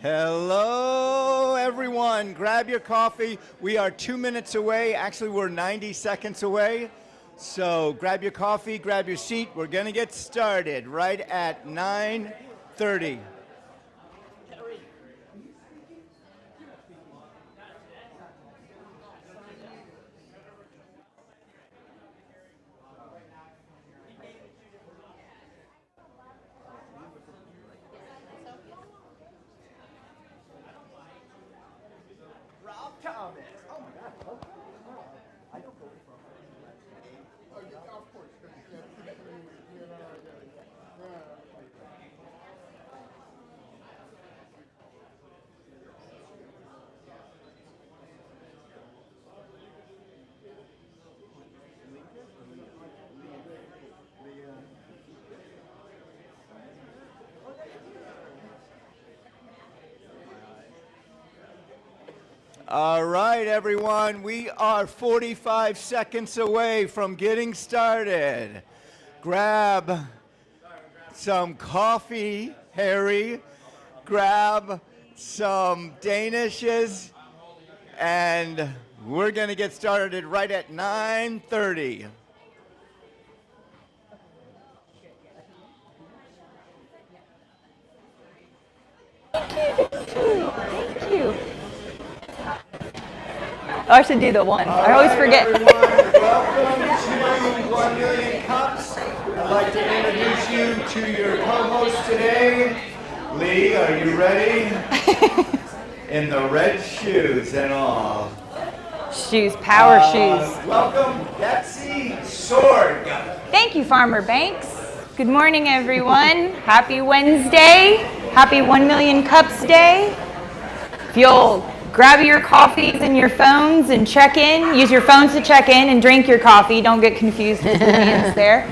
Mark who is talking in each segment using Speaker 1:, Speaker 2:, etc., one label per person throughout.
Speaker 1: Hello, everyone. Grab your coffee. We are 2 minutes away. Actually, we're 90 seconds away. So grab your coffee, grab your seat. We're going to get started right at 9:30. All right, everyone, we are 45 seconds away from getting started. Grab some coffee, Harry. Grab some Danishes, and we're going to get started right at 9:30.
Speaker 2: Thank you. Oh, I should do the one. I always forget.
Speaker 1: Everyone, welcome to 1 Million Cups. I'd like to introduce you to your co-host today. Lee, are you ready? In the red shoes and all.
Speaker 2: Shoes, power shoes.
Speaker 1: Welcome, Betsy Sorg.
Speaker 2: Thank you, Farmer Banks. Good morning, everyone. Happy Wednesday. Happy 1 Million Cups Day. If you'll grab your coffees and your phones and check in. Use your phones to check in and drink your coffee. Don't get confused with the hands there.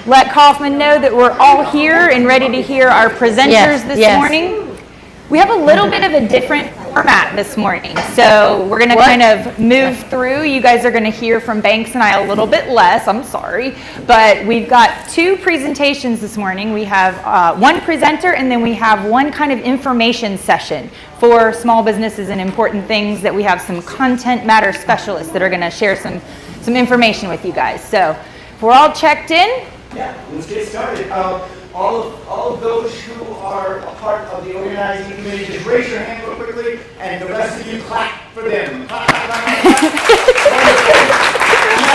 Speaker 2: Let Kauffman know that we're all here and ready to hear our presenters this morning. We have a little bit of a different format this morning, so we're going to kind of move through. You guys are going to hear from Banks and I a little bit less, I'm sorry, but we've got 2 presentations this morning. We have one presenter, and then we have one kind of information session for small businesses and important things that we have some content matter specialists that are going to share some information with you guys. So if we're all checked in.
Speaker 1: Yeah, let's get started. All of those who are a part of the organizing committee, just raise your hand real quickly, and the rest of you clap for them. Clap, clap, clap, clap.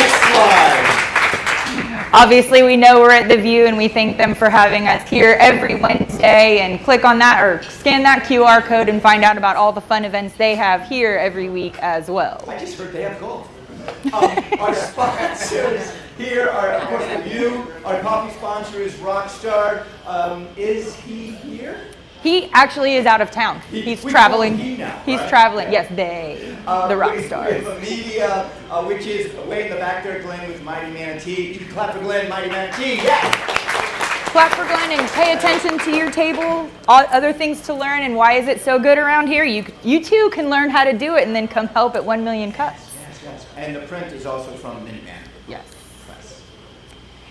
Speaker 1: Next slide.
Speaker 2: Obviously, we know we're at the View, and we thank them for having us here every Wednesday. And click on that or scan that QR code and find out about all the fun events they have here every week as well.
Speaker 1: I just heard they have golf. Our sponsors here are, of course, the View. Our coffee sponsor is Rockstar. Is he here?
Speaker 2: He actually is out of town. He's traveling. He's traveling. Yes, they, the Rockstars.
Speaker 1: We have media, which is way in the back there, Glenn with Mighty Manatee. You can clap for Glenn, Mighty Manatee. Yeah.
Speaker 2: Clap for Glenn and pay attention to your table. Other things to learn and why is it so good around here. You too can learn how to do it and then come help at 1 Million Cups.
Speaker 1: Yes. And the print is also from Minuteman.
Speaker 2: Yes.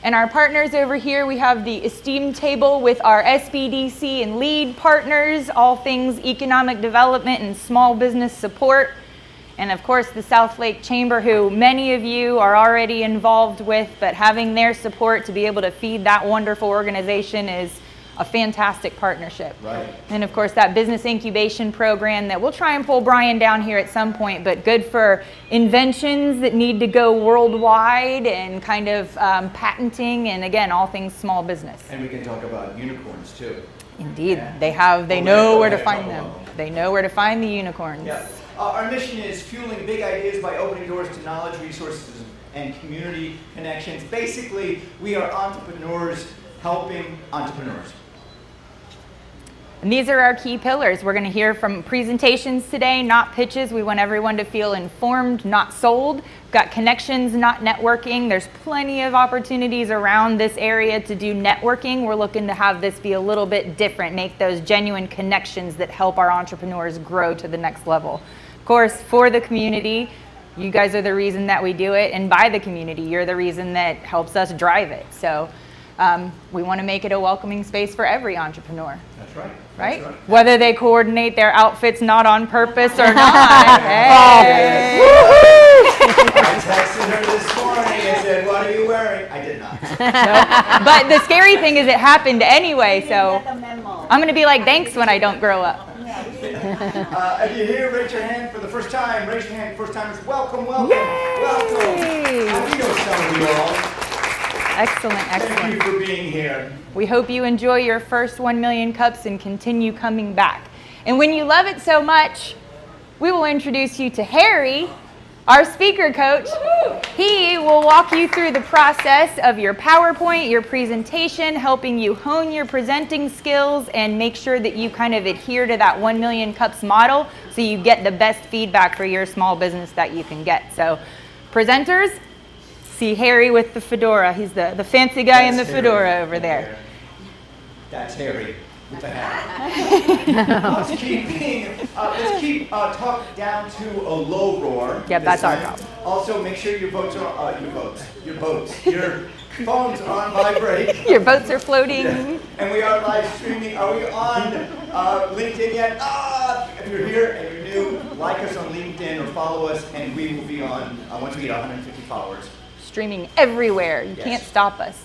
Speaker 2: And our partners over here, we have the esteemed table with our SBDC and LEAD partners, all things economic development and small business support. And of course, the South Lake Chamber, who many of you are already involved with, but having their support to be able to feed that wonderful organization is a fantastic partnership.
Speaker 1: Right.
Speaker 2: And of course, that business incubation program that we'll try and pull Brian down here at some point, but good for inventions that need to go worldwide and kind of patenting and again, all things small business.
Speaker 1: And we can talk about unicorns too.
Speaker 2: Indeed, yeah. They know where to find them. They know where to find the unicorns.
Speaker 1: Yeah. Our mission is fueling big ideas by opening doors to knowledge, resources, and community connections. Basically, we are entrepreneurs helping entrepreneurs.
Speaker 2: And these are our key pillars. We're going to hear from presentations today, not pitches. We want everyone to feel informed, not sold. We've got connections, not networking. There's plenty of opportunities around this area to do networking. We're looking to have this be a little bit different, make those genuine connections that help our entrepreneurs grow to the next level. Of course, for the community, you guys are the reason that we do it, and by the community, you're the reason that helps us drive it. So We want to make it a welcoming space for every entrepreneur.
Speaker 1: That's right.
Speaker 2: Right?
Speaker 1: That's right.
Speaker 2: Whether they coordinate their outfits not on purpose or not. Hey.
Speaker 1: I texted her this morning and said, "What are you wearing?" I did not.
Speaker 2: No. But the scary thing is it happened anyway, so I'm going to be like, thanks when I don't grow up.
Speaker 1: If you're here, raise your hand for the first time. Raise your hand, first timers. Welcome, welcome,
Speaker 2: Yay!
Speaker 1: welcome. We know some of you all.
Speaker 2: Excellent, excellent.
Speaker 1: Thank you for being here.
Speaker 2: We hope you enjoy your first 1 million cups and continue coming back. And when you love it so much, we will introduce you to Harry, our speaker coach. He will walk you through the process of your PowerPoint, your presentation, helping you hone your presenting skills and make sure that you kind of adhere to that 1 million cups model so you get the best feedback for your small business that you can get. So presenters, see Harry with the fedora. He's the fancy guy in the fedora over there.
Speaker 1: That's Harry with the hat. Let's keep talk down to a low roar.
Speaker 2: Yep, that's our job.
Speaker 1: Also, make sure your votes are your phones are on vibrate.
Speaker 2: Your boats are floating.
Speaker 1: Yeah. And we are live streaming. Are we on LinkedIn yet? If you're here and you're new, like us on LinkedIn or follow us, and we will be on once we get 150 followers.
Speaker 2: Streaming everywhere. You can't stop us.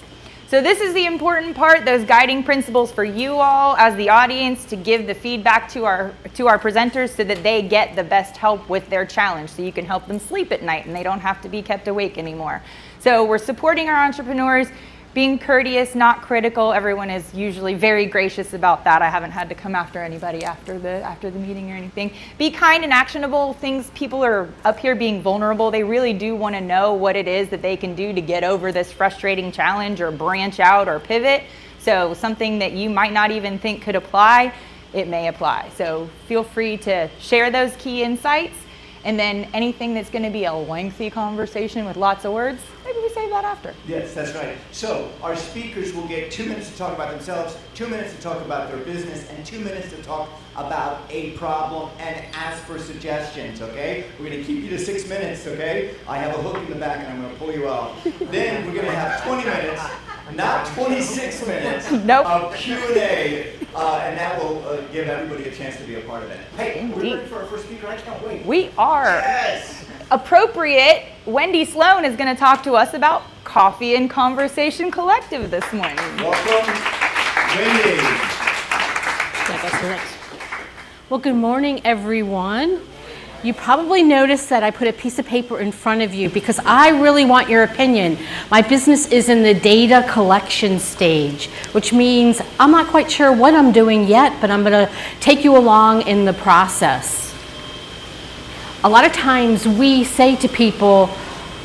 Speaker 2: So this is the important part, those guiding principles for you all as the audience to give the feedback to our presenters so that they get the best help with their challenge, so you can help them sleep at night and they don't have to be kept awake anymore. So we're supporting our entrepreneurs, being courteous, not critical. Everyone is usually very gracious about that. I haven't had to come after anybody after the meeting or anything. Be kind and actionable. People are up here being vulnerable. They really do want to know what it is that they can do to get over this frustrating challenge or branch out or pivot. So something that you might not even think could apply, it may apply. So feel free to share those key insights. And then anything that's going to be a lengthy conversation with lots of words, maybe we save that after.
Speaker 1: Yes, that's right. So our speakers will get 2 minutes to talk about themselves, 2 minutes to talk about their business, and 2 minutes to talk about a problem and ask for suggestions, okay? We're going to keep you to 6 minutes, okay? I have a hook in the back and I'm going to pull you out. Then we're going to have 20 minutes, not 26 minutes of Q&A, and that will give everybody a chance to be a part of it. Hey, are we ready for our first speaker? I can't wait.
Speaker 2: We are.
Speaker 1: Yes!
Speaker 2: Appropriate, Wendy Sloan is going to talk to us about Coffee and Conversation Collective this morning.
Speaker 1: Welcome, Wendy.
Speaker 3: Well, good morning, everyone. You probably noticed that I put a piece of paper in front of you because I really want your opinion. My business is in the data collection stage, which means I'm not quite sure what I'm doing yet, but I'm going to take you along in the process. A lot of times we say to people,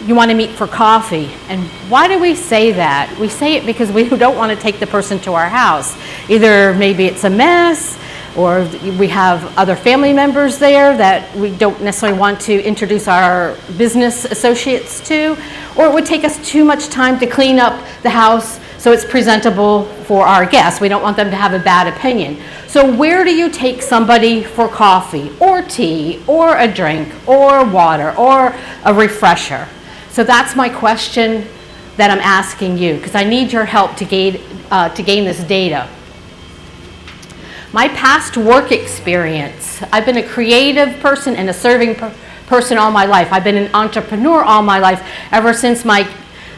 Speaker 3: you want to meet for coffee. And why do we say that? We say it because we don't want to take the person to our house. Either maybe it's a mess, or we have other family members there that we don't necessarily want to introduce our business associates to, or it would take us too much time to clean up the house so it's presentable for our guests. We don't want them to have a bad opinion. So where do you take somebody for coffee, or tea, or a drink, or water, or a refresher? So that's my question that I'm asking you, because I need your help to gain this data. My past work experience, I've been a creative person and a serving person all my life. I've been an entrepreneur all my life, ever since my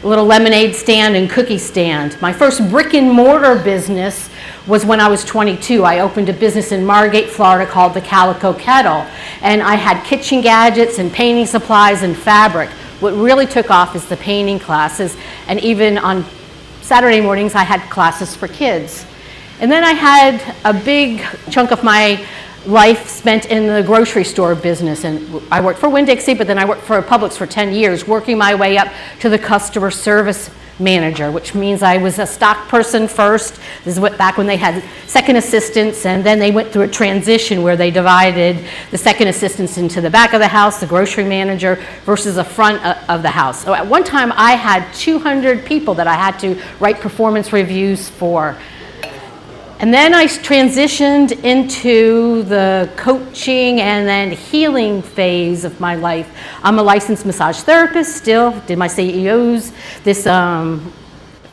Speaker 3: little lemonade stand and cookie stand. My first brick and mortar business was when I was 22. I opened a business in Margate, Florida called the Calico Kettle. And I had kitchen gadgets and painting supplies and fabric. What really took off is the painting classes. And even on Saturday mornings, I had classes for kids. And then I had a big chunk of my life spent in the grocery store business. And I worked for Winn-Dixie, but then I worked for Publix for 10 years, working my way up to the customer service manager, which means I was a stock person first. This is back when they had second assistants, and then they went through a transition where they divided the second assistants into the back of the house, the grocery manager, versus the front of the house. So at one time, I had 200 people that I had to write performance reviews for. And then I transitioned into the coaching and then healing phase of my life. I'm a licensed massage therapist still, did my CEOs this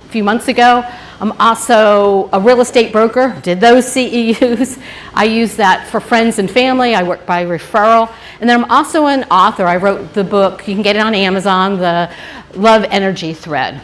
Speaker 3: few months ago. I'm also a real estate broker, did those CEUs. I use that for friends and family. I work by referral. And then I'm also an author. I wrote the book, you can get it on Amazon, the Love Energy Thread.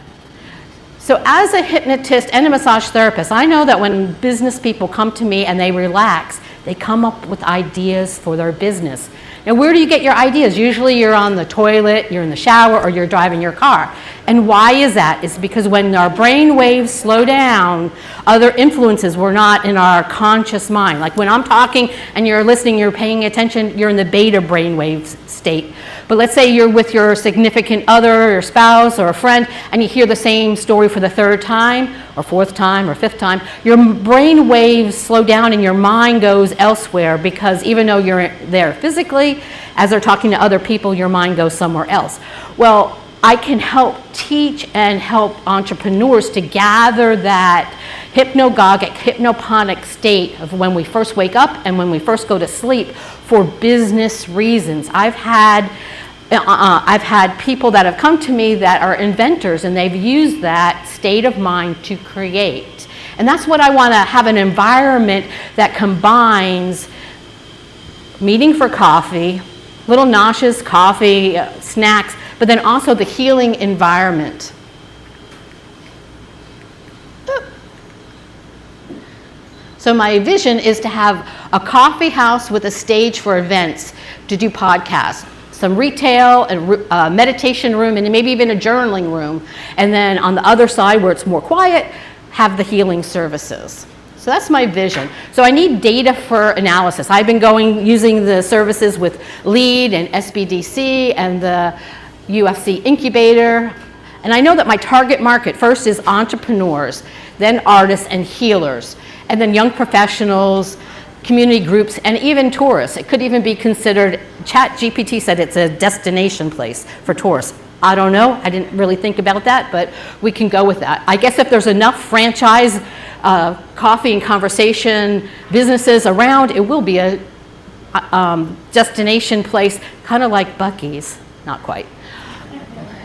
Speaker 3: So as a hypnotist and a massage therapist, I know that when business people come to me and they relax, they come up with ideas for their business. Now, where do you get your ideas? Usually you're on the toilet, you're in the shower, or you're driving your car. And why is that? It's because when our brain waves slow down, other influences were not in our conscious mind. Like when I'm talking and you're listening, you're paying attention, you're in the beta brainwave state. But let's say you're with your significant other, or spouse, or a friend, and you hear the same story for the third time, or fourth time, or fifth time. Your brain waves slow down and your mind goes elsewhere, because even though you're there physically, as they're talking to other people, your mind goes somewhere else. Well, I can help teach and help entrepreneurs to gather that hypnagogic, hypnoponic state of when we first wake up and when we first go to sleep for business reasons. I've had people that have come to me that are inventors, and they've used that state of mind to create. And that's what I want to have, an environment that combines meeting for coffee, little nauseous coffee, snacks, but then also the healing environment. So my vision is to have a coffee house with a stage for events, to do podcasts, some retail, a meditation room, and maybe even a journaling room. And then on the other side, where it's more quiet, have the healing services. So that's my vision. So I need data for analysis. I've been using the services with LEAD and SBDC and the UFC incubator. And I know that my target market first is entrepreneurs, then artists and healers, and then young professionals, community groups, and even tourists. It could even be considered, ChatGPT said it's a destination place for tourists. I don't know, I didn't really think about that, but we can go with that. I guess if there's enough franchise coffee and conversation businesses around, it will be a destination place, kind of like Buc-ee's, not quite.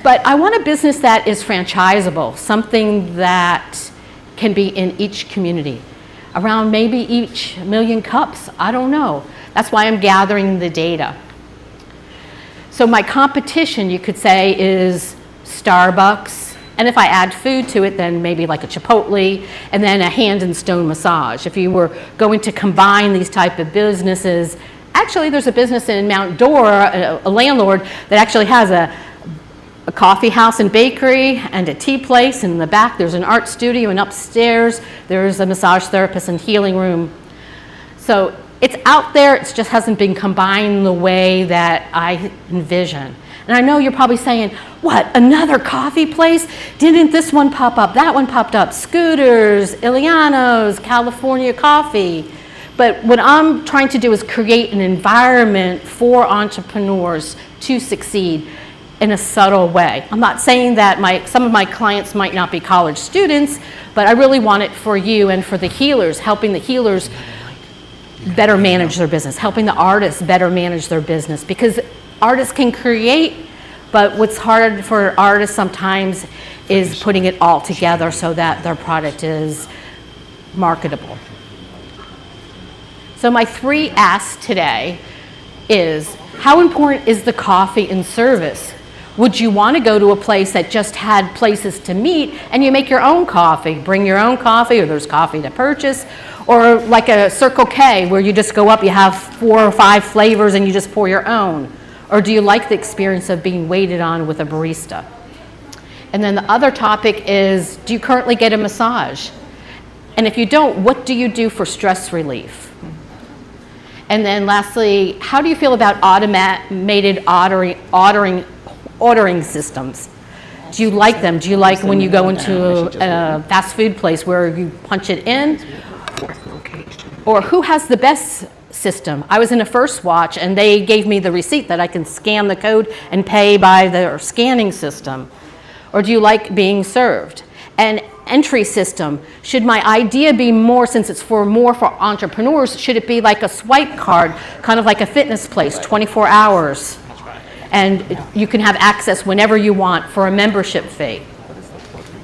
Speaker 3: But I want a business that is franchisable, something that can be in each community, around maybe each 1 million cups, I don't know. That's why I'm gathering the data. So my competition, you could say, is Starbucks, and if I add food to it, then maybe like a Chipotle, and then a hand and stone massage. If you were going to combine these type of businesses, actually there's a business in Mount Dora, a landlord that actually has a coffee house and bakery and a tea place. In the back there's an art studio, and upstairs there's a massage therapist and healing room. So it's out there, it just hasn't been combined the way that I envision. And I know you're probably saying, what, another coffee place? Didn't this one pop up? That one popped up. Scooters, Iliano's, California Coffee. But what I'm trying to do is create an environment for entrepreneurs to succeed in a subtle way. I'm not saying that some of my clients might not be college students, but I really want it for you and for the healers, helping the healers better manage their business, helping the artists better manage their business, because artists can create, but what's hard for artists sometimes is putting it all together so that their product is marketable. So my 3 asks today is, how important is the coffee and service? Would you want to go to a place that just had places to meet and you make your own coffee, bring your own coffee, or there's coffee to purchase? Or like a Circle K where you just go up, you have 4 or 5 flavors and you just pour your own? Or do you like the experience of being waited on with a barista? And then the other topic is, do you currently get a massage? And if you don't, what do you do for stress relief? And then lastly, how do you feel about automated ordering systems? Do you like them? Do you like when you go into a fast food place where you punch it in? Or who has the best system? I was in a First Watch and they gave me the receipt that I can scan the code and pay by their scanning system. Or do you like being served? And entry system, should my idea be more, since it's more for entrepreneurs, should it be like a swipe card, kind of like a fitness place, 24 hours? And you can have access whenever you want for a membership fee.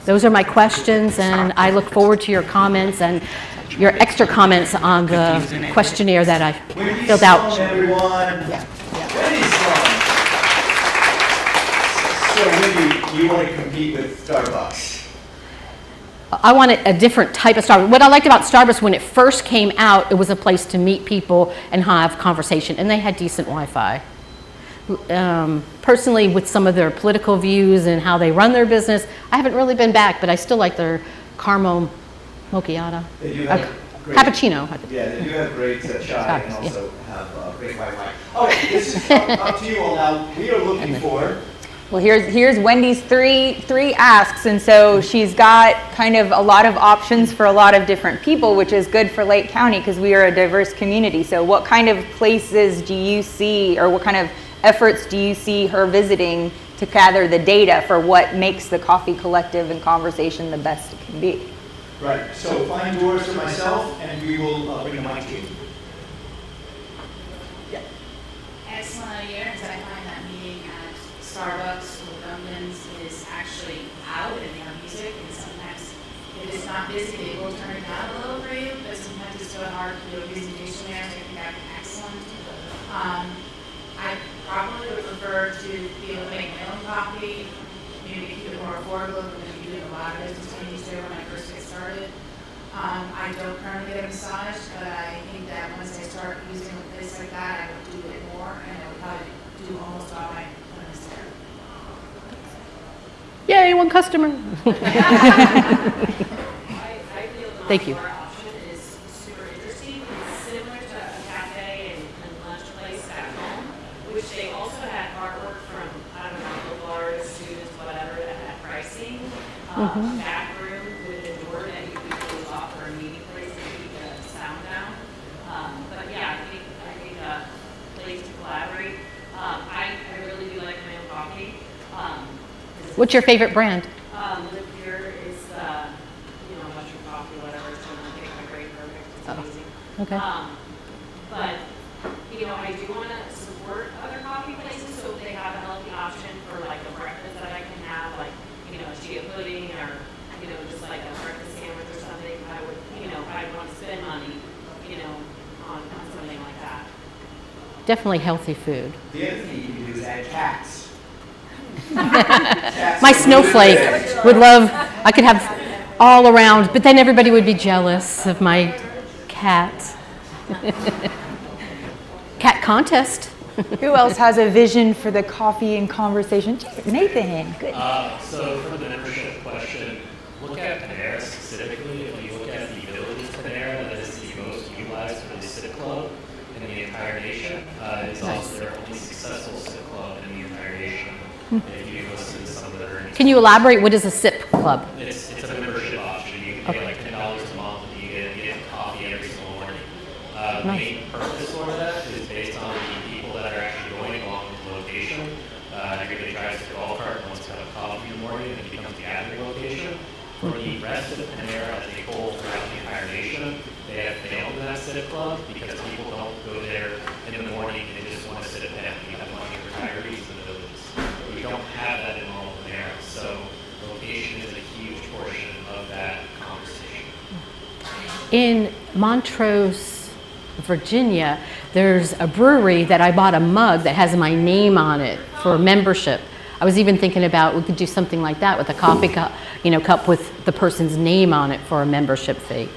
Speaker 3: Those are my questions, and I look forward to your comments and your extra comments on the questionnaire that I filled out.
Speaker 1: Wendy's everyone.
Speaker 3: Yeah.
Speaker 1: Wendy's So Wendy, you want to compete with Starbucks?
Speaker 3: I wanted a different type of Starbucks. What I liked about Starbucks when it first came out, it was a place to meet people and have conversation, and they had decent Wi-Fi. Personally, with some of their political views and how they run their business, I haven't really been back, but I still like their caramel macchiato.
Speaker 1: They do have great,
Speaker 3: cappuccino.
Speaker 1: Yeah, they do have great chai and also have great Wi-Fi. Okay, this is up to you all now. We are looking for...
Speaker 2: Well, here's Wendy's three asks, and so she's got kind of a lot of options for a lot of different people, which is good for Lake County because we are a diverse community. So what kind of places do you see, or what kind of efforts do you see her visiting to gather the data for what makes the Coffee Collective and conversation the best it can be?
Speaker 1: Right, so find Doris or myself, and we will bring the mic to you. Yeah.
Speaker 4: Excellent idea, because I find that meeting at Starbucks or Dunkin's is actually out and they have music, and sometimes if it's not busy, they will turn it down a little for you, but sometimes it's so hard to do a presentation there, so I think that'd be excellent. I probably would prefer to be able to make my own coffee, maybe keep it more affordable than we do in a lot of business meetings there when I first get started. I don't currently get a massage, but I think that once I start using a place like that, I would do it more, and I would probably do almost all my appointments there.
Speaker 3: Yay, one customer.
Speaker 4: I feel the
Speaker 3: Thank you.
Speaker 4: Bar option is super interesting. It's similar to a cafe and lunch place at home, which they also had artwork from, I don't know, local artists, students, whatever, that had pricing. A back room with a door that you could close off for a meeting place to keep the sound down. But yeah, I think a place to collaborate. I really do like my own coffee.
Speaker 3: What's your favorite brand?
Speaker 4: Live here is, mushroom coffee, whatever. It's one of my great perfect. It's amazing.
Speaker 3: Okay.
Speaker 4: But, I do want to support other coffee places, so if they have a healthy option for like a breakfast that I can have, like, a chia pudding or, just like a breakfast sandwich or something, I would, I'd want to spend money, on something like that.
Speaker 3: Definitely healthy food.
Speaker 1: The other thing you can do is add cats.
Speaker 3: My snowflake would love, I could have all around, but then everybody would be jealous of my cat. Cat contest.
Speaker 2: Who else has a vision for the coffee and conversation? Nathan, good.
Speaker 5: So for the membership question, look at Panera specifically. If you look at the abilities Panera, that is the most utilized for the SIP club in the entire nation. It's also their only successful SIP club in the entire nation. If you listen to some of their earnings.
Speaker 3: Can you elaborate, what is a SIP club?
Speaker 5: It's a membership option. You can pay like $10 a month and you get coffee every single morning. The main purpose for that is based on the people that are actually going along with the location. Everybody drives their golf cart and wants to have a coffee in the morning, and it becomes the gathering location. For the rest of the Panera as a whole throughout the entire nation, they have failed in that SIP club because people don't go there in the morning and just want to sit at pen. We have a bunch of retirees in the villages. We don't have that in all of Panera, so location is a huge portion of that conversation.
Speaker 3: In Montrose, Virginia, there's a brewery that I bought a mug that has my name on it for membership. I was even thinking about we could do something like that with a coffee cup, cup with the person's name on it for a membership fee.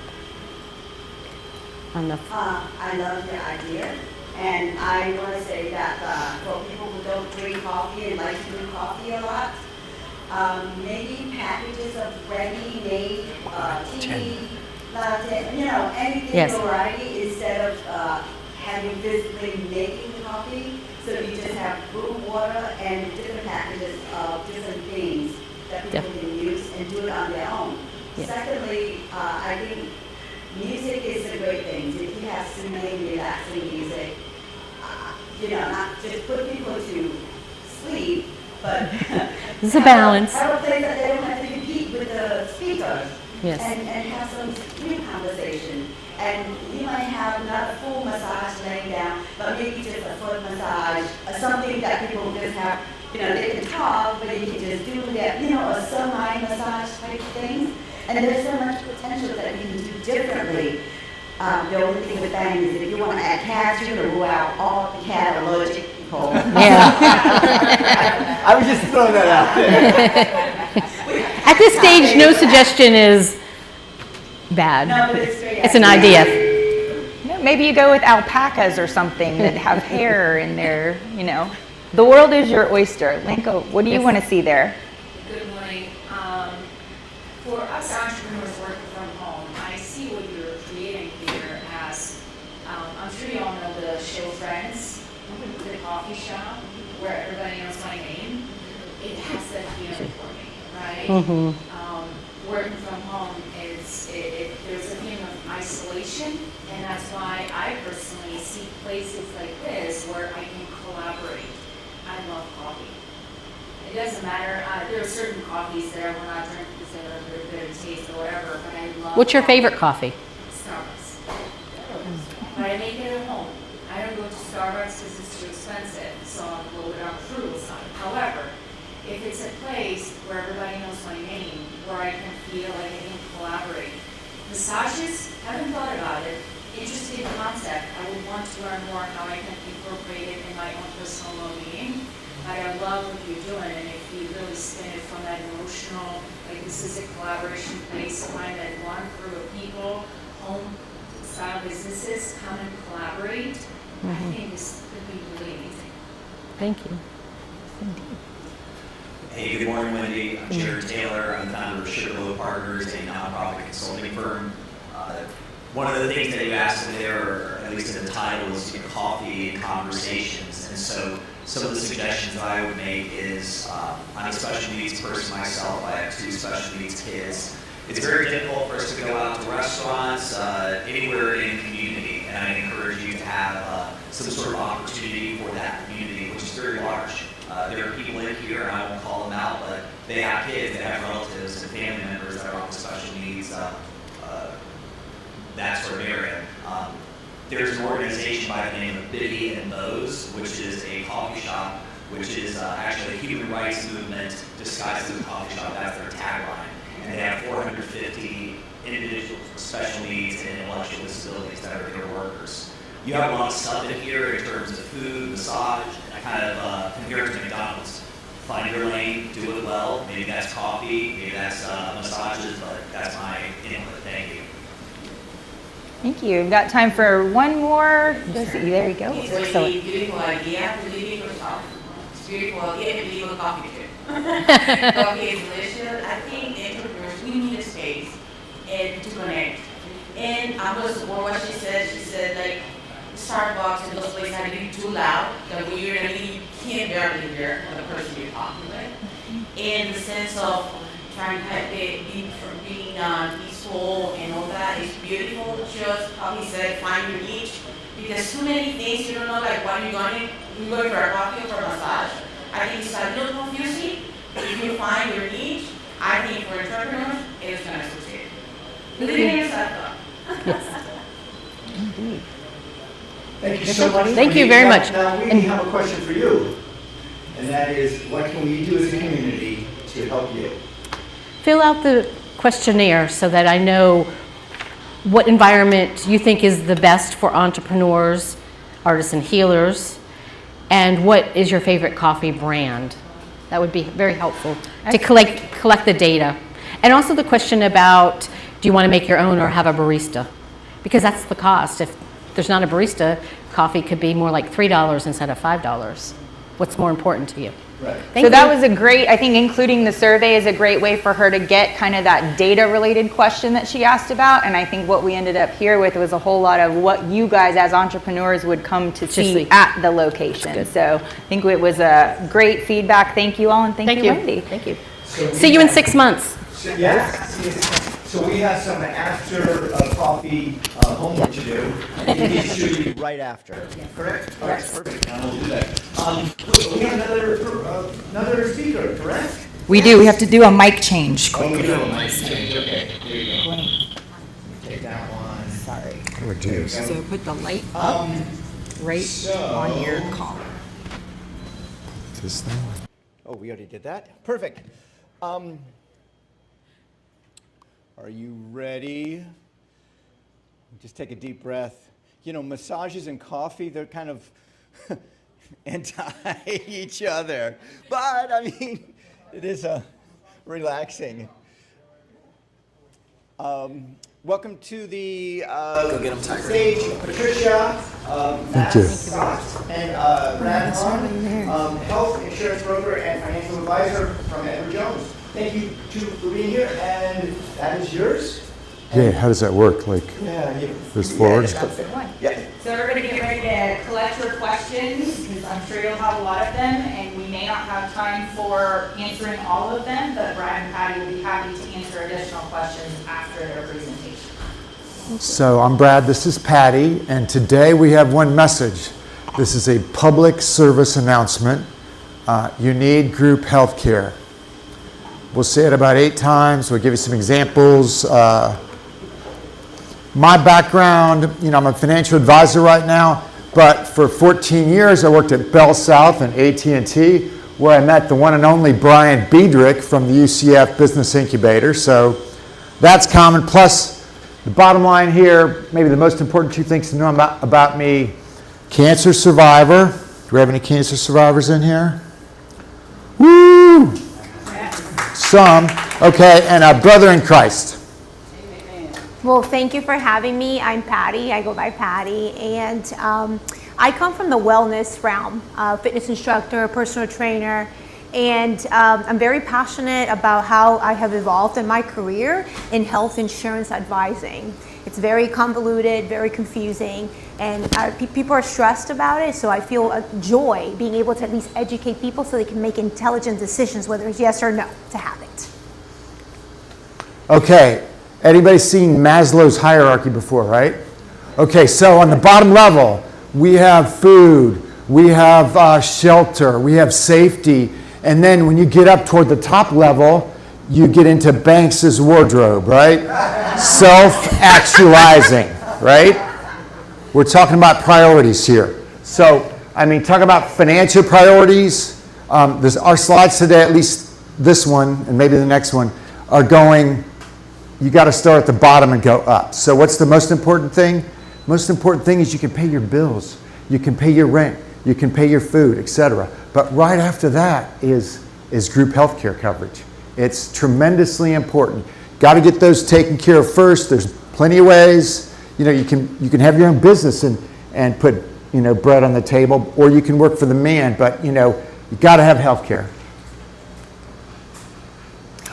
Speaker 6: I love the idea, and I want to say that for people who don't drink coffee and like to drink coffee a lot, maybe packages of ready-made tea, latte, anything
Speaker 3: Yes.
Speaker 6: variety instead of having physically making the coffee. So you just have brew water and different packages of different things that people can use and do it on their own.
Speaker 3: Yes.
Speaker 6: Secondly, I think music is a great thing. If you have soothing, relaxing music, not just put people to sleep, but
Speaker 3: This is a balance.
Speaker 6: Have a place that they don't have to compete with the speakers.
Speaker 3: Yes.
Speaker 6: And have some real conversation. And you might have not a full massage laying down, but maybe just a foot massage, or something that people just have You know, they can talk, but you can just do that, you know, a semi-massage type thing. And there's so much potential that you can do differently. The only thing with that is if you want to add cats, you're going to rule out all the cat allergic people.
Speaker 3: Yeah.
Speaker 1: I was just throwing that out there.
Speaker 3: At this stage, no suggestion is bad.
Speaker 6: No, but it's very
Speaker 3: It's an idea.
Speaker 2: No, maybe you go with alpacas or something that have hair in their, you know. The world is your oyster. Linko, what do you want to see there?
Speaker 4: Good morning. For us entrepreneurs working from home, I see what you're creating here as, I'm sure you all know the show Friends, the coffee shop, where everybody knows my name. It has that feeling for me, right? Working from home is, there's a feeling of isolation, and that's why I personally see places like this where I can collaborate. I love coffee. It doesn't matter. There are certain coffees that I will not drink because they're bitter taste or whatever, but I love.
Speaker 3: What's your favorite coffee?
Speaker 4: Starbucks. But I make it at home. I don't go to Starbucks because it's too expensive, so I'll go without frugal side. However, if it's a place where everybody knows my name, where I can feel like I can collaborate. Massages, haven't thought about it. Interesting concept. I would want to learn more how I can incorporate it in my own personal well-being. But I love what you're doing, and if you really spin it from that emotional, like this is a collaboration place, find that one group of people, home-style businesses, come and collaborate. I think this could be really amazing.
Speaker 3: Thank you.
Speaker 7: Hey, good morning, Wendy. I'm Jared Taylor. I'm the founder of Sugarloaf Partners, a nonprofit consulting firm. One of the things that you asked there, or at least in the title, is coffee and conversations. And so some of the suggestions that I would make is, I'm a special needs person myself. I have 2 special needs kids. It's very difficult for us to go out to restaurants, anywhere in community, and I encourage you to have some sort of opportunity for that community, which is very large. There are people in here, and I won't call them out, but they have kids, they have relatives and family members that are on special needs, that sort of area. There's an organization by the name of Biddy and Bose, which is a coffee shop, which is actually a human rights movement disguised as a coffee shop. That's their tagline. And they have 450 individuals with special needs and intellectual disabilities that are their workers. You have a lot of stuff in here in terms of food, massage, and I kind of compare it to McDonald's. Find your lane, do it well. Maybe that's coffee, maybe that's massages, but that's my input. Thank you.
Speaker 2: Thank you. We've got time for one more. There you go.
Speaker 8: It's a really beautiful idea. Believe it yourself. It's beautiful idea. Believe in coffee too. Coffee is delicious. I think entrepreneurs, we need a space and to connect. And I'm going to support what she said. She said like Starbucks and those places are getting too loud that when you're in a meeting, you can't barely hear the person you're talking with. And the sense of trying to be peaceful and all that is beautiful. Just how he said, find your niche. Because too many things you don't know, like what you're going for a coffee or for a massage. I think it's a little confusing. If you find your niche, I think for entrepreneurs, it's going to succeed. Believe in yourself, though.
Speaker 2: Indeed.
Speaker 1: Thank you so much.
Speaker 3: Thank you very much.
Speaker 1: Now we have a question for you, and that is, what can we do as a community to help you?
Speaker 3: Fill out the questionnaire so that I know what environment you think is the best for entrepreneurs, artists, and healers, and what is your favorite coffee brand. That would be very helpful to collect the data. And also the question about, do you want to make your own or have a barista? Because that's the cost. If there's not a barista, coffee could be more like $3 instead of $5. What's more important to you?
Speaker 1: Right.
Speaker 2: So that was a great, I think including the survey is a great way for her to get kind of that data related question that she asked about. And I think what we ended up here with was a whole lot of what you guys as entrepreneurs would come to see at the location. So I think it was a great feedback. Thank you all, and thank you, Wendy.
Speaker 3: Thank you.
Speaker 1: So
Speaker 3: See you in 6 months.
Speaker 1: Yes. So we have some after coffee homework to do. It should be right after. Correct? All right, perfect. And we'll do that. We have another speaker, correct?
Speaker 2: We do. We have to do a mic change.
Speaker 1: Oh, we do a mic change. Okay. There you go. Take that one.
Speaker 2: Sorry.
Speaker 9: Oh, geez.
Speaker 2: So put the light up right on your collar.
Speaker 9: This thing?
Speaker 1: Oh, we already did that? Perfect. Are you ready? Just take a deep breath. You know, massages and coffee, they're kind of anti each other. But, I mean, it is relaxing. Welcome to the
Speaker 7: Go get 'em, Tiger.
Speaker 1: stage, Patricia, Matt, Scott, and Brad Hahn, health insurance broker and financial advisor from Edward Jones. Thank you for being here, and that is yours.
Speaker 9: Yeah, how does that work? Like, this forward?
Speaker 1: Yeah.
Speaker 2: So everybody get ready to collect your questions, because I'm sure you'll have a lot of them, and we may not have time for answering all of them, but Brad and Patty will be happy to answer additional questions after their presentation.
Speaker 9: So I'm Brad, this is Patty, and today we have one message. This is a public service announcement. You need group health care. We'll say it about 8 times. We'll give you some examples. My background, you know, I'm a financial advisor right now, but for 14 years I worked at Bell South and AT&T, where I met the one and only Brian Biedrich from the UCF Business Incubator. So that's common. Plus, the bottom line here, maybe the most important 2 things to know about me: cancer survivor. Do we have any cancer survivors in here? Woo! Some. Okay, and a brother in Christ.
Speaker 10: Well, thank you for having me. I'm Patty. I go by Patty, and I come from the wellness realm, fitness instructor, personal trainer, and I'm very passionate about how I have evolved in my career in health insurance advising. It's very convoluted, very confusing, and people are stressed about it, so I feel a joy being able to at least educate people so they can make intelligent decisions, whether it's yes or no to have it.
Speaker 9: Okay. Anybody seen Maslow's hierarchy before, right? Okay, so on the bottom level, we have food, we have shelter, we have safety, and then when you get up toward the top level, you get into Banks's wardrobe, right? Self-actualizing, right? We're talking about priorities here. So, I mean, talk about financial priorities. Our slides today, at least this one and maybe the next one, are going. You got to start at the bottom and go up. So what's the most important thing? Most important thing is you can pay your bills, you can pay your rent, you can pay your food, etc. But right after that is group health care coverage. It's tremendously important. Got to get those taken care of first. There's plenty of ways. You know, you can have your own business and put, you know, bread on the table, or you can work for the man, but you know, you got to have health care.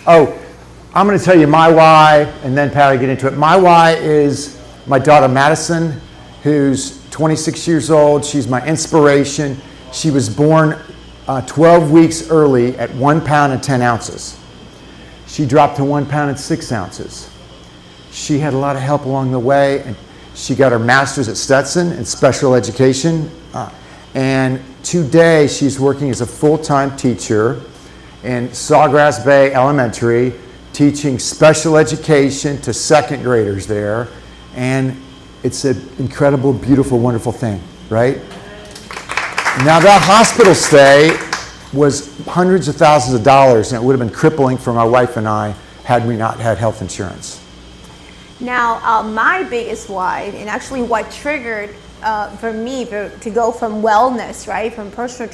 Speaker 9: Oh, I'm going to tell you my why, and then Patty get into it. My why is my daughter Madison, who's 26 years old. She's my inspiration. She was born 12 weeks early at 1 pound and 10 ounces. She dropped to 1 pound and 6 ounces. She had a lot of help along the way, and she got her master's at Stetson in special education. And today she's working as a full-time teacher in Sawgrass Bay Elementary, teaching special education to second graders there, and it's an incredible, beautiful, wonderful thing, right? Now that hospital stay was hundreds of thousands of dollars, and it would have been crippling for my wife and I had we not had health insurance.
Speaker 10: Now, my biggest why, and actually what triggered for me to go from wellness, right, from personal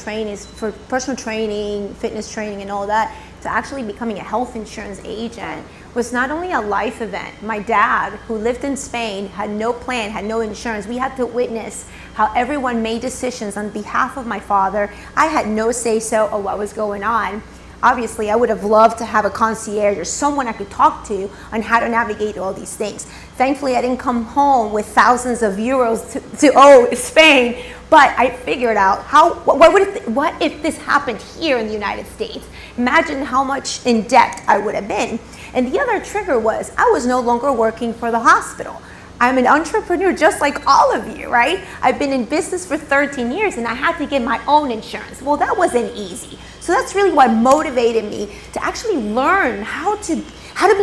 Speaker 10: training, fitness training and all that, to actually becoming a health insurance agent was not only a life event. My dad, who lived in Spain, had no plan, had no insurance. We had to witness how everyone made decisions on behalf of my father. I had no say-so of what was going on. Obviously, I would have loved to have a concierge or someone I could talk to on how to navigate all these things. Thankfully, I didn't come home with thousands of euros to owe Spain, but I figured out what if this happened here in the United States? Imagine how much in debt I would have been. And the other trigger was I was no longer working for the hospital. I'm an entrepreneur just like all of you, right? I've been in business for 13 years and I had to get my own insurance. Well, that wasn't easy. So that's really what motivated me to actually learn how to be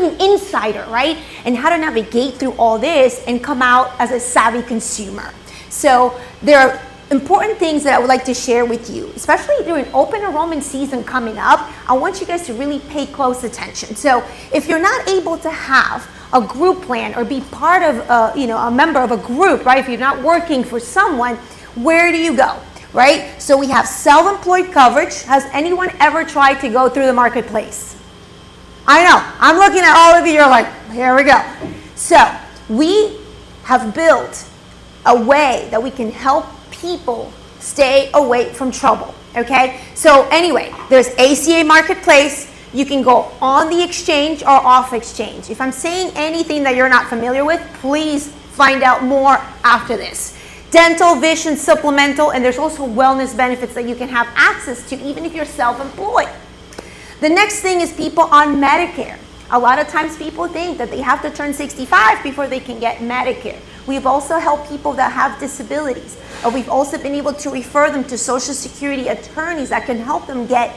Speaker 10: an insider, right? And how to navigate through all this and come out as a savvy consumer. So there are important things that I would like to share with you, especially during open enrollment season coming up. I want you guys to really pay close attention. So if you're not able to have a group plan or be part of a member of a group, right? If you're not working for someone, where do you go, right? So we have self-employed coverage. Has anyone ever tried to go through the marketplace? I know, I'm looking at all of you, you're like, here we go. So we have built a way that we can help people stay away from trouble, okay? So anyway, there's ACA Marketplace. You can go on the exchange or off exchange. If I'm saying anything that you're not familiar with, please find out more after this. Dental, vision, supplemental, and there's also wellness benefits that you can have access to even if you're self-employed. The next thing is people on Medicare. A lot of times people think that they have to turn 65 before they can get Medicare. We've also helped people that have disabilities. We've also been able to refer them to Social Security attorneys that can help them get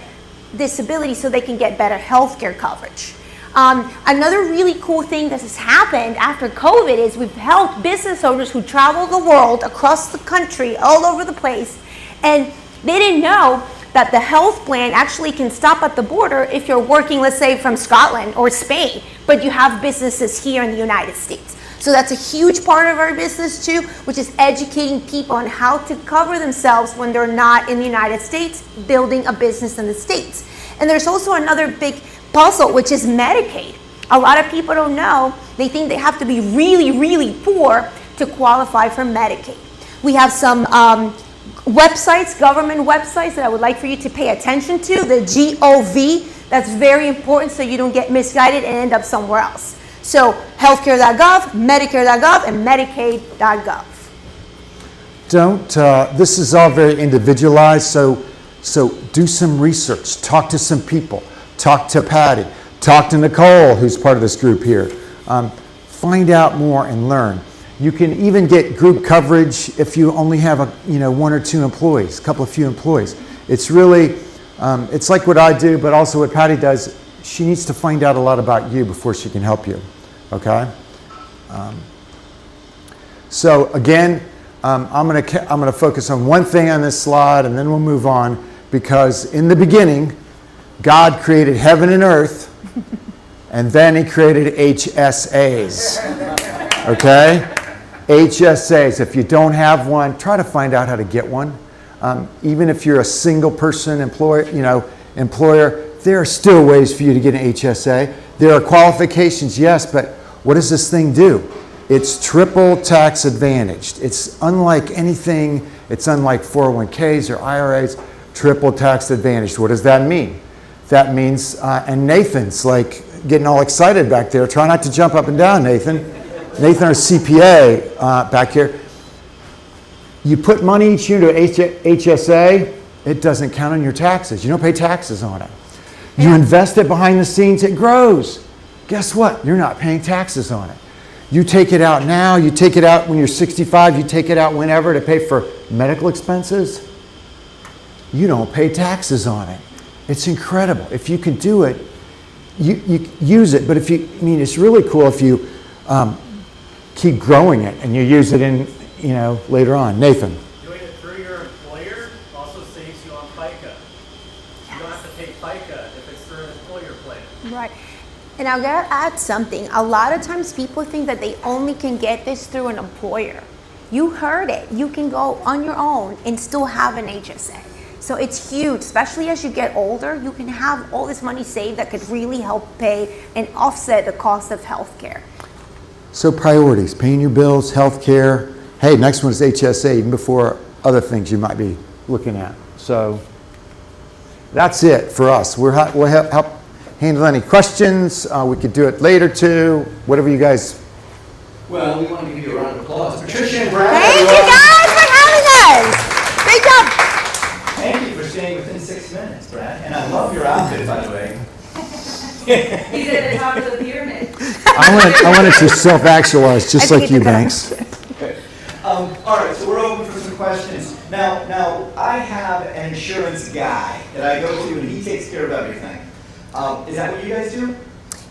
Speaker 10: disability so they can get better health care coverage. Another really cool thing that has happened after COVID is we've helped business owners who travel the world, across the country, all over the place, and they didn't know that the health plan actually can stop at the border if you're working, let's say, from Scotland or Spain, but you have businesses here in the United States. So that's a huge part of our business too, which is educating people on how to cover themselves when they're not in the United States, building a business in the States. And there's also another big puzzle, which is Medicaid. A lot of people don't know, they think they have to be really, really poor to qualify for Medicaid. We have some websites, government websites that I would like for you to pay attention to, the GOV, that's very important so you don't get misguided and end up somewhere else. So healthcare.gov, medicare.gov, and medicaid.gov.
Speaker 9: This is all very individualized, so do some research, talk to some people, talk to Patty, talk to Nicole, who's part of this group here. Find out more and learn. You can even get group coverage if you only have one or two employees, a couple of few employees. It's really, it's like what I do, but also what Patty does. She needs to find out a lot about you before she can help you, okay? So again, I'm gonna focus on one thing on this slide and then we'll move on, because in the beginning, God created heaven and earth, and then he created HSAs, okay? HSAs, if you don't have one, try to find out how to get one. Even if you're a single person employer, there are still ways for you to get an HSA. There are qualifications, yes, but what does this thing do? It's triple tax advantaged. It's unlike anything, it's unlike 401ks or IRAs, triple tax advantaged. What does that mean? That means, and Nathan's like getting all excited back there. Try not to jump up and down, Nathan. Nathan, our CPA back here. You put money each year into HSA, it doesn't count on your taxes. You don't pay taxes on it. You invest it behind the scenes, it grows. Guess what? You're not paying taxes on it. You take it out now, you take it out when you're 65, you take it out whenever to pay for medical expenses. You don't pay taxes on it. It's incredible. If you can do it, you use it. But it's really cool if you keep growing it and you use it in, later on. Nathan.
Speaker 11: Doing it through your employer also saves you on FICA. You don't have to pay FICA if it's through an employer plan.
Speaker 10: Right. And I gotta add something. A lot of times people think that they only can get this through an employer. You heard it. You can go on your own and still have an HSA. So it's huge, especially as you get older. You can have all this money saved that could really help pay and offset the cost of healthcare.
Speaker 9: So priorities, paying your bills, healthcare. Hey, next one is HSA, even before other things you might be looking at. So that's it for us. We'll help handle any questions. We could do it later too, whatever you guys.
Speaker 1: Well, we want to give you a round of applause. Patricia and Brad.
Speaker 10: Thank you guys for having us. Great job.
Speaker 1: Thank you for staying within 6 minutes, Brad. And I love your outfit, by the way.
Speaker 4: He's at the top of the pyramid.
Speaker 9: I wanted to self-actualize just like you, Banks.
Speaker 1: All right, so we're open for some questions. Now, I have an insurance guy that I go to, and he takes care of everything. Is that what you guys do?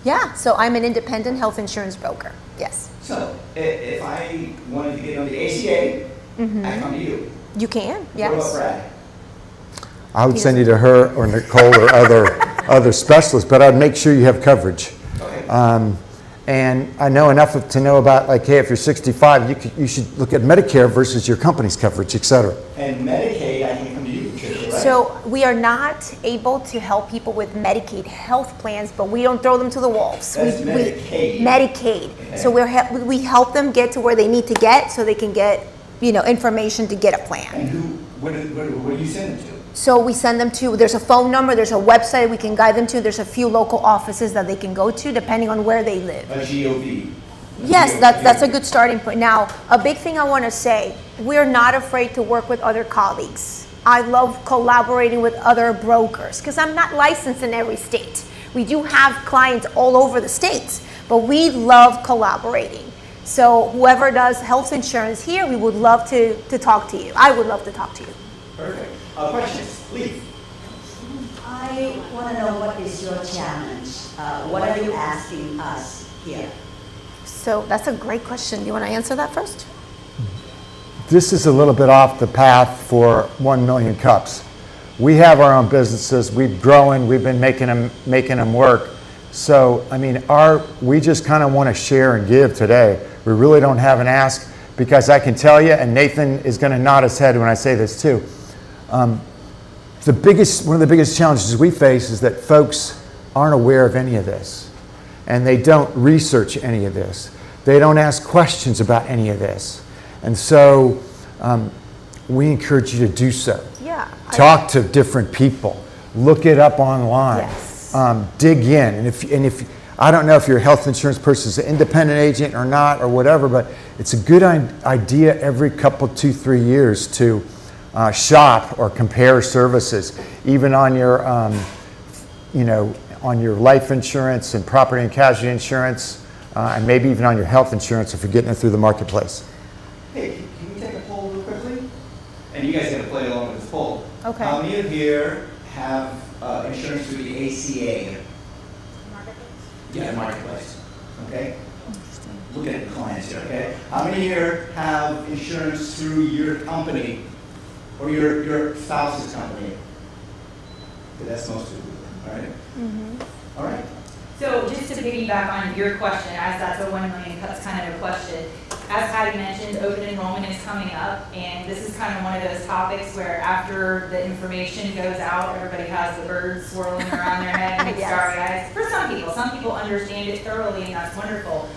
Speaker 10: Yeah, so I'm an independent health insurance broker. Yes.
Speaker 1: So if I wanted to get on the ACA, I come to you.
Speaker 10: You can,
Speaker 1: What
Speaker 10: yes.
Speaker 1: about Brad?
Speaker 9: I would send you to her or Nicole or other specialists, but I'd make sure you have coverage.
Speaker 1: Okay.
Speaker 9: And I know enough to know about, like, hey, if you're 65, you should look at Medicare versus your company's coverage, et cetera.
Speaker 1: And Medicaid, I can come to you, Patricia, right?
Speaker 10: So we are not able to help people with Medicaid health plans, but we don't throw them to the wolves.
Speaker 1: That's Medicaid.
Speaker 10: Medicaid.
Speaker 1: Okay.
Speaker 10: So we help them get to where they need to get so they can get, information to get a plan.
Speaker 1: And what do you send them to?
Speaker 10: So we send them to, there's a phone number, there's a website we can guide them to, there's a few local offices that they can go to depending on where they live.
Speaker 1: A GOV.
Speaker 10: Yes, that's a good starting point. Now, a big thing I want to say, we're not afraid to work with other colleagues. I love collaborating with other brokers because I'm not licensed in every state. We do have clients all over the states, but we love collaborating. So whoever does health insurance here, we would love to talk to you. I would love to talk to you.
Speaker 1: Perfect. Questions, please.
Speaker 6: I want to know what is your challenge? What are you asking us here?
Speaker 10: So that's a great question. Do you want to answer that first?
Speaker 9: This is a little bit off the path for 1 million cups. We have our own businesses. We've grown. We've been making them work. So, I mean, we just kind of want to share and give today. We really don't have an ask because I can tell you, and Nathan is going to nod his head when I say this too. One of the biggest challenges we face is that folks aren't aware of any of this, and they don't research any of this. They don't ask questions about any of this, and so we encourage you to do so.
Speaker 10: Yeah.
Speaker 9: Talk to different people. Look it up online.
Speaker 10: Yes.
Speaker 9: Dig in, and if I don't know if you're a health insurance person, is an independent agent or not or whatever, but it's a good idea every couple, 2-3 years to shop or compare services, even on your, on your life insurance and property and casualty insurance, and maybe even on your health insurance if you're getting it through the marketplace.
Speaker 1: Hey, can we take a poll real quickly? And you guys got to play along with this poll.
Speaker 10: Okay.
Speaker 1: How many of here have insurance through the ACA? Yeah, marketplace. Okay. Look at the clients here. Okay. How many here have insurance through your company? Or your spouse's company. Okay, that's most of you, all right? All right.
Speaker 2: So just to piggyback on your question, as that's a 1 million cups kind of a question, as Patty mentioned, open enrollment is coming up, and this is kind of one of those topics where after the information goes out, everybody has the birds swirling around their head. And
Speaker 10: Yes.
Speaker 2: Sorry guys, for some people understand it thoroughly, and that's wonderful.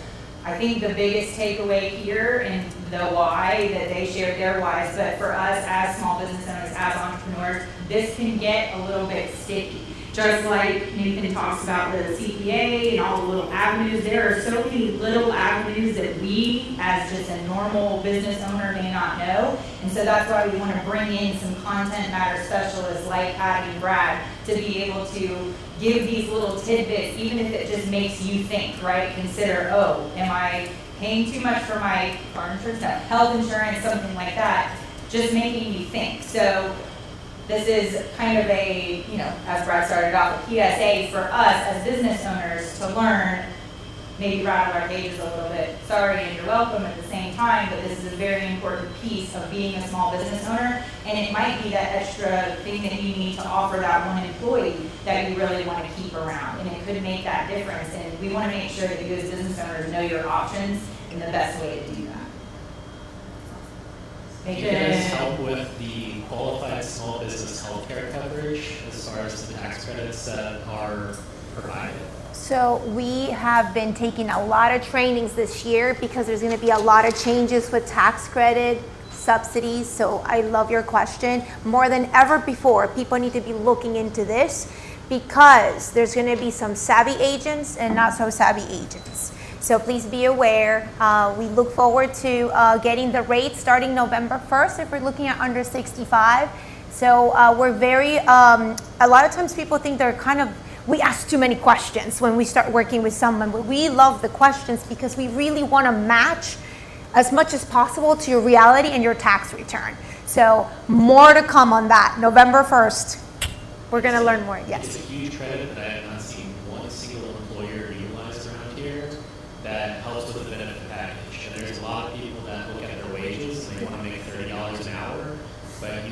Speaker 2: I think the biggest takeaway here and the why that they shared their whys, but for us as small business owners, as entrepreneurs, this can get a little bit sticky. Just like Nathan talks about the CPA and all the little avenues, there are so many little avenues that we as just a normal business owner may not know. And so that's why we want to bring in some content matter specialists like Patty and Brad to be able to give these little tidbits, even if it just makes you think, right? Consider, oh, am I paying too much for my car insurance? No, health insurance, something like that, just making you think. So this is kind of a, as Brad started off, a PSA for us as business owners to learn, maybe rattle our cages a little bit. Sorry and you're welcome at the same time, but this is a very important piece of being a small business owner, and it might be that extra thing that you need to offer that one employee that you really want to keep around, and it could make that difference, and we want to make sure that you as business owners know your options and the best way to do that.
Speaker 5: Do you guys help with the qualified small business healthcare coverage as far as the tax credits that are provided?
Speaker 10: So we have been taking a lot of trainings this year because there's going to be a lot of changes with tax credit, subsidies. So I love your question. More than ever before, people need to be looking into this because there's going to be some savvy agents and not so savvy agents. So please be aware. We look forward to getting the rates starting November 1st if we're looking at under 65. So we're very, a lot of times people think they're kind of, we ask too many questions when we start working with someone, but we love the questions because we really want to match as much as possible to your reality and your tax return. So more to come on that. November 1st, we're going to learn more. Yes.
Speaker 5: It's a huge credit that I have not seen one single employer utilize around here that helps with the benefit package. And there's a lot of people that look at their wages and they want to make $30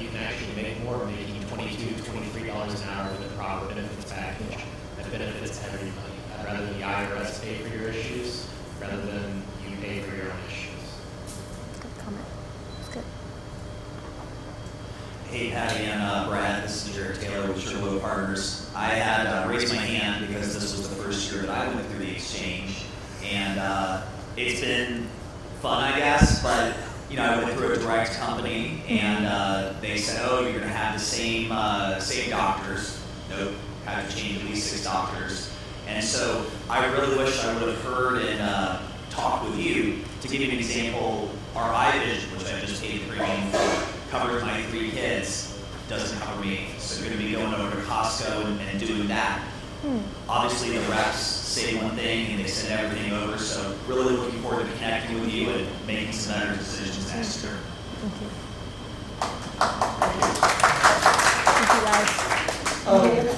Speaker 5: you can actually make more making $22, $23 an hour with a proper benefits package that benefits everybody, rather than the IRS pay for your issues, rather than you pay for your own issues.
Speaker 10: Good comment. That's good.
Speaker 7: Hey, Patty and Brad, this is Jared Taylor with Sugarloaf Partners. I had raised my hand because this was the first year that I went through the exchange, and it's been fun, I guess, but I went through a direct company, and they said, oh, you're going to have the same doctors. Nope, had to change at least 6 doctors. And so I really wish I would have heard and talked with you. To give you an example, our iVision, which I just paid the premium for, covers my 3 kids, doesn't cover me. So you're going to be going over to Costco and doing that. Obviously, the reps say one thing and they send everything over. So really looking forward to connecting with you and making some better decisions next year.
Speaker 10: Thank you. Thank you, guys.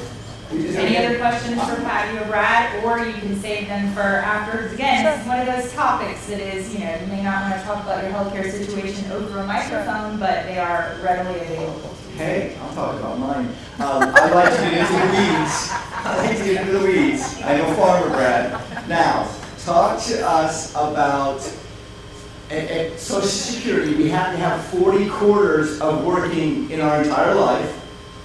Speaker 2: Any other questions for Patty or Brad, or you can save them for afterwards. Again, this is one of those topics that is, you may not want to talk about your healthcare situation over a microphone, but they are readily available.
Speaker 1: Hey, I'll talk about mine. I like to get into the weeds. I like to get into the weeds. I'm a farmer, Brad. Now, talk to us about at Social Security. We have to have 40 quarters of working in our entire life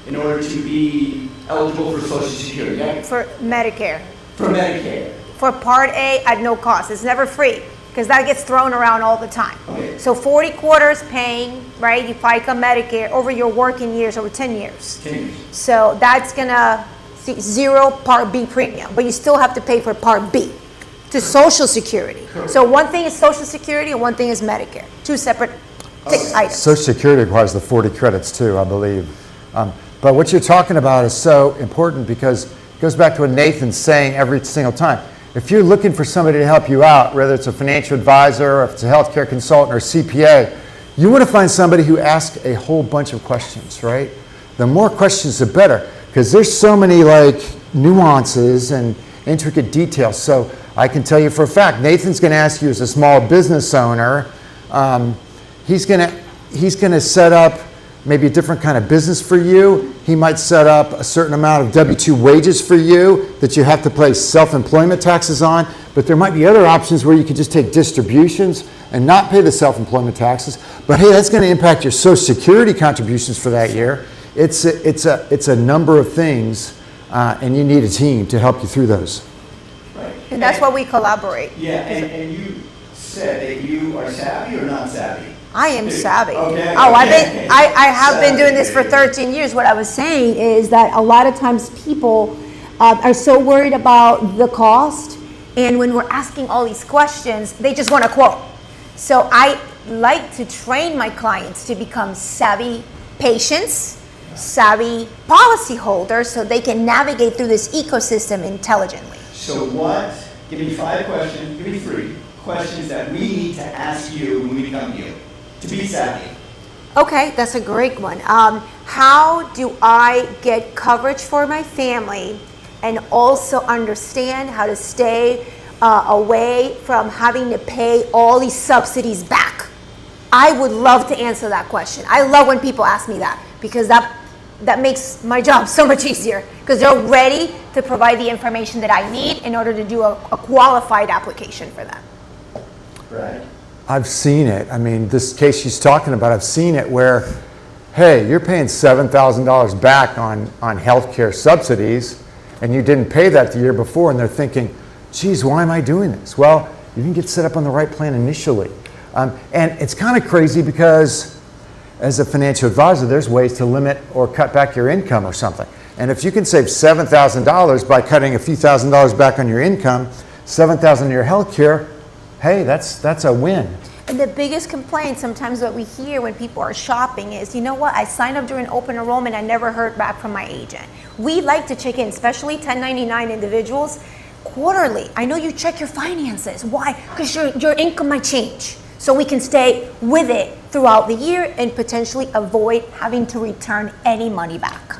Speaker 1: in order to be eligible for Social Security, right?
Speaker 10: For Medicare.
Speaker 1: For Medicare.
Speaker 10: For Part A at no cost. It's never free because that gets thrown around all the time.
Speaker 1: Okay.
Speaker 10: So 40 quarters paying, right, you FICA Medicare over your working years, over 10 years.
Speaker 1: 10 years.
Speaker 10: So that's going to see 0 Part B premium, but you still have to pay for Part B to Social Security.
Speaker 1: Correct.
Speaker 10: So one thing is Social Security and one thing is Medicare. 2 separate items.
Speaker 9: Social Security requires the 40 credits too, I believe. But what you're talking about is so important because it goes back to what Nathan's saying every single time. If you're looking for somebody to help you out, whether it's a financial advisor, or if it's a healthcare consultant or CPA, you want to find somebody who asks a whole bunch of questions, right? The more questions, the better, because there's so many nuances and intricate details. So I can tell you for a fact, Nathan's going to ask you as a small business owner, he's going to set up maybe a different kind of business for you. He might set up a certain amount of W-2 wages for you that you have to pay self-employment taxes on, but there might be other options where you could just take distributions and not pay the self-employment taxes. But hey, that's going to impact your Social Security contributions for that year. It's a number of things, and you need a team to help you through those.
Speaker 1: Right.
Speaker 10: And that's why we collaborate.
Speaker 1: Yeah, and you said that you are savvy or not savvy?
Speaker 10: I am savvy.
Speaker 1: Okay,
Speaker 10: I have been doing this for 13 years. What I was saying is that a lot of times people are so worried about the cost, and when we're asking all these questions, they just want a quote. So I like to train my clients to become savvy patients, savvy policyholders, so they can navigate through this ecosystem intelligently.
Speaker 1: So give me 5 questions, give me 3 questions that we need to ask you when we come to you to be savvy.
Speaker 10: Okay, that's a great one. How do I get coverage for my family and also understand how to stay away from having to pay all these subsidies back? I would love to answer that question. I love when people ask me that because that makes my job so much easier because they're ready to provide the information that I need in order to do a qualified application for them.
Speaker 1: Right.
Speaker 9: I've seen it. I mean, this case she's talking about, I've seen it where, hey, you're paying $7,000 back on healthcare subsidies, and you didn't pay that the year before, and they're thinking, geez, why am I doing this? Well, you didn't get set up on the right plan initially. And it's kind of crazy because as a financial advisor, there's ways to limit or cut back your income or something. And if you can save $7,000 by cutting a few $1,000s back on your income, $7,000 in your healthcare, hey, that's a win.
Speaker 10: And the biggest complaint sometimes what we hear when people are shopping is, you know what, I signed up during open enrollment, I never heard back from my agent. We like to check in, especially 1099 individuals, quarterly. I know you check your finances. Why? Because your income might change. So we can stay with it throughout the year and potentially avoid having to return any money back.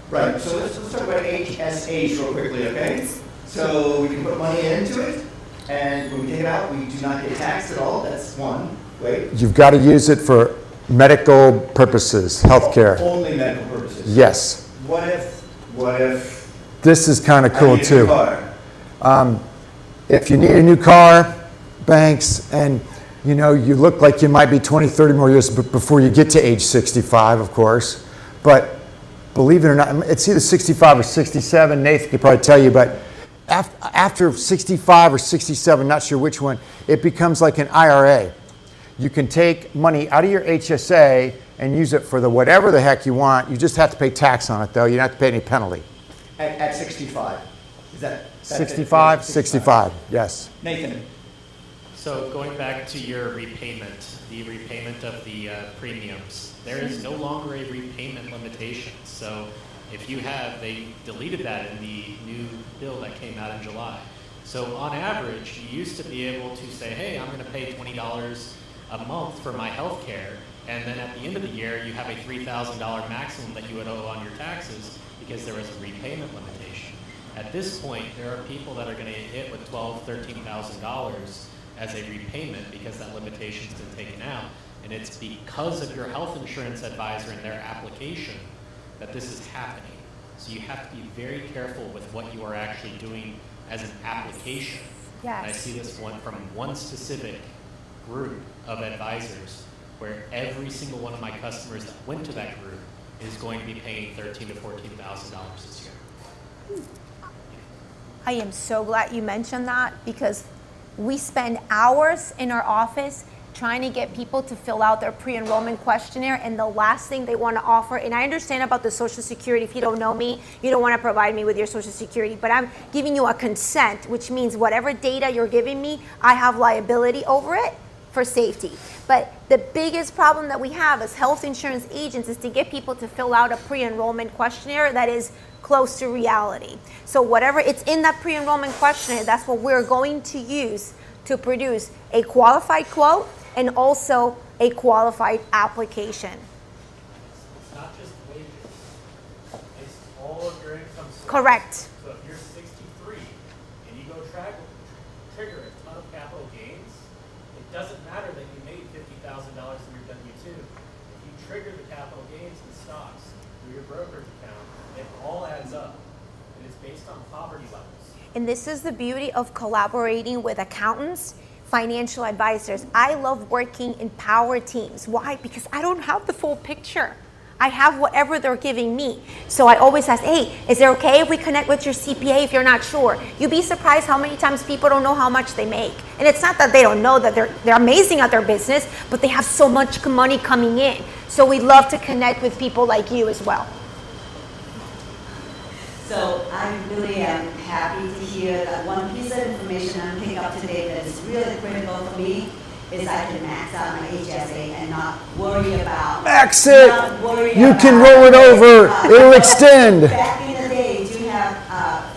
Speaker 1: Right, so let's talk about HSAs real quickly, okay? So we can put money into it, and when we take it out, we do not get taxed at all. That's one way.
Speaker 9: You've got to use it for Medical purposes, healthcare.
Speaker 1: Only medical purposes?
Speaker 9: Yes.
Speaker 1: What if?
Speaker 9: This is kind of
Speaker 1: I
Speaker 9: cool
Speaker 1: need a
Speaker 9: too.
Speaker 1: car?
Speaker 9: If you need a new car, banks, and you look like you might be 20, 30 more years before you get to age 65, of course. But believe it or not, it's either 65 or 67. Nathan could probably tell you, but after 65 or 67, not sure which one, it becomes like an IRA. You can take money out of your HSA and use it for whatever the heck you want. You just have to pay tax on it, though. You don't have to pay any penalty.
Speaker 1: At 65? Is that?
Speaker 9: 65, 65, yes.
Speaker 1: Nathan?
Speaker 5: So going back to your repayment, the repayment of the premiums, there is no longer a repayment limitation. So if you have, they deleted that in the new bill that came out in July. So on average, you used to be able to say, hey, I'm going to pay $20 a month for my health care, and then at the end of the year, you have a $3,000 maximum that you would owe on your taxes because there was a repayment limitation. At this point, there are people that are going to get hit with $12,000, $13,000 as a repayment because that limitation's been taken out. And it's because of your health insurance advisor and their application that this is happening. So you have to be very careful with what you are actually doing as an application.
Speaker 10: Yes.
Speaker 5: And I see this one from one specific group of advisors where every single one of my customers that went to that group is going to be paying $13,000 to $14,000 this year.
Speaker 10: I am so glad you mentioned that because we spend hours in our office trying to get people to fill out their pre-enrollment questionnaire, and the last thing they want to offer, and I understand about the Social Security, if you don't know me, you don't want to provide me with your Social Security, but I'm giving you a consent, which means whatever data you're giving me, I have liability over it for safety. But the biggest problem that we have as health insurance agents is to get people to fill out a pre-enrollment questionnaire that is close to reality. So whatever it's in that pre-enrollment questionnaire, that's what we're going to use to produce a qualified quote and also a qualified application.
Speaker 11: It's not just wages. It's all of your income source.
Speaker 10: Correct.
Speaker 11: So if you're 63 and you go trigger a ton of capital gains, it doesn't matter that you made $50,000 in your W-2. If you trigger the capital gains in stocks through your brokerage account, it all adds up. And it's based on poverty levels.
Speaker 10: And this is the beauty of collaborating with accountants, financial advisors. I love working in power teams. Why? Because I don't have the full picture. I have whatever they're giving me. So I always ask, hey, is it okay if we connect with your CPA if you're not sure? You'd be surprised how many times people don't know how much they make. And it's not that they don't know that they're amazing at their business, but they have so much money coming in. So we love to connect with people like you as well.
Speaker 6: So I really am happy to hear that one piece of information I'm picking up today that is really critical for me is I can max out my HSA and not worry about.
Speaker 9: Max it! You can roll it over. It'll extend.
Speaker 6: Back in the day, you have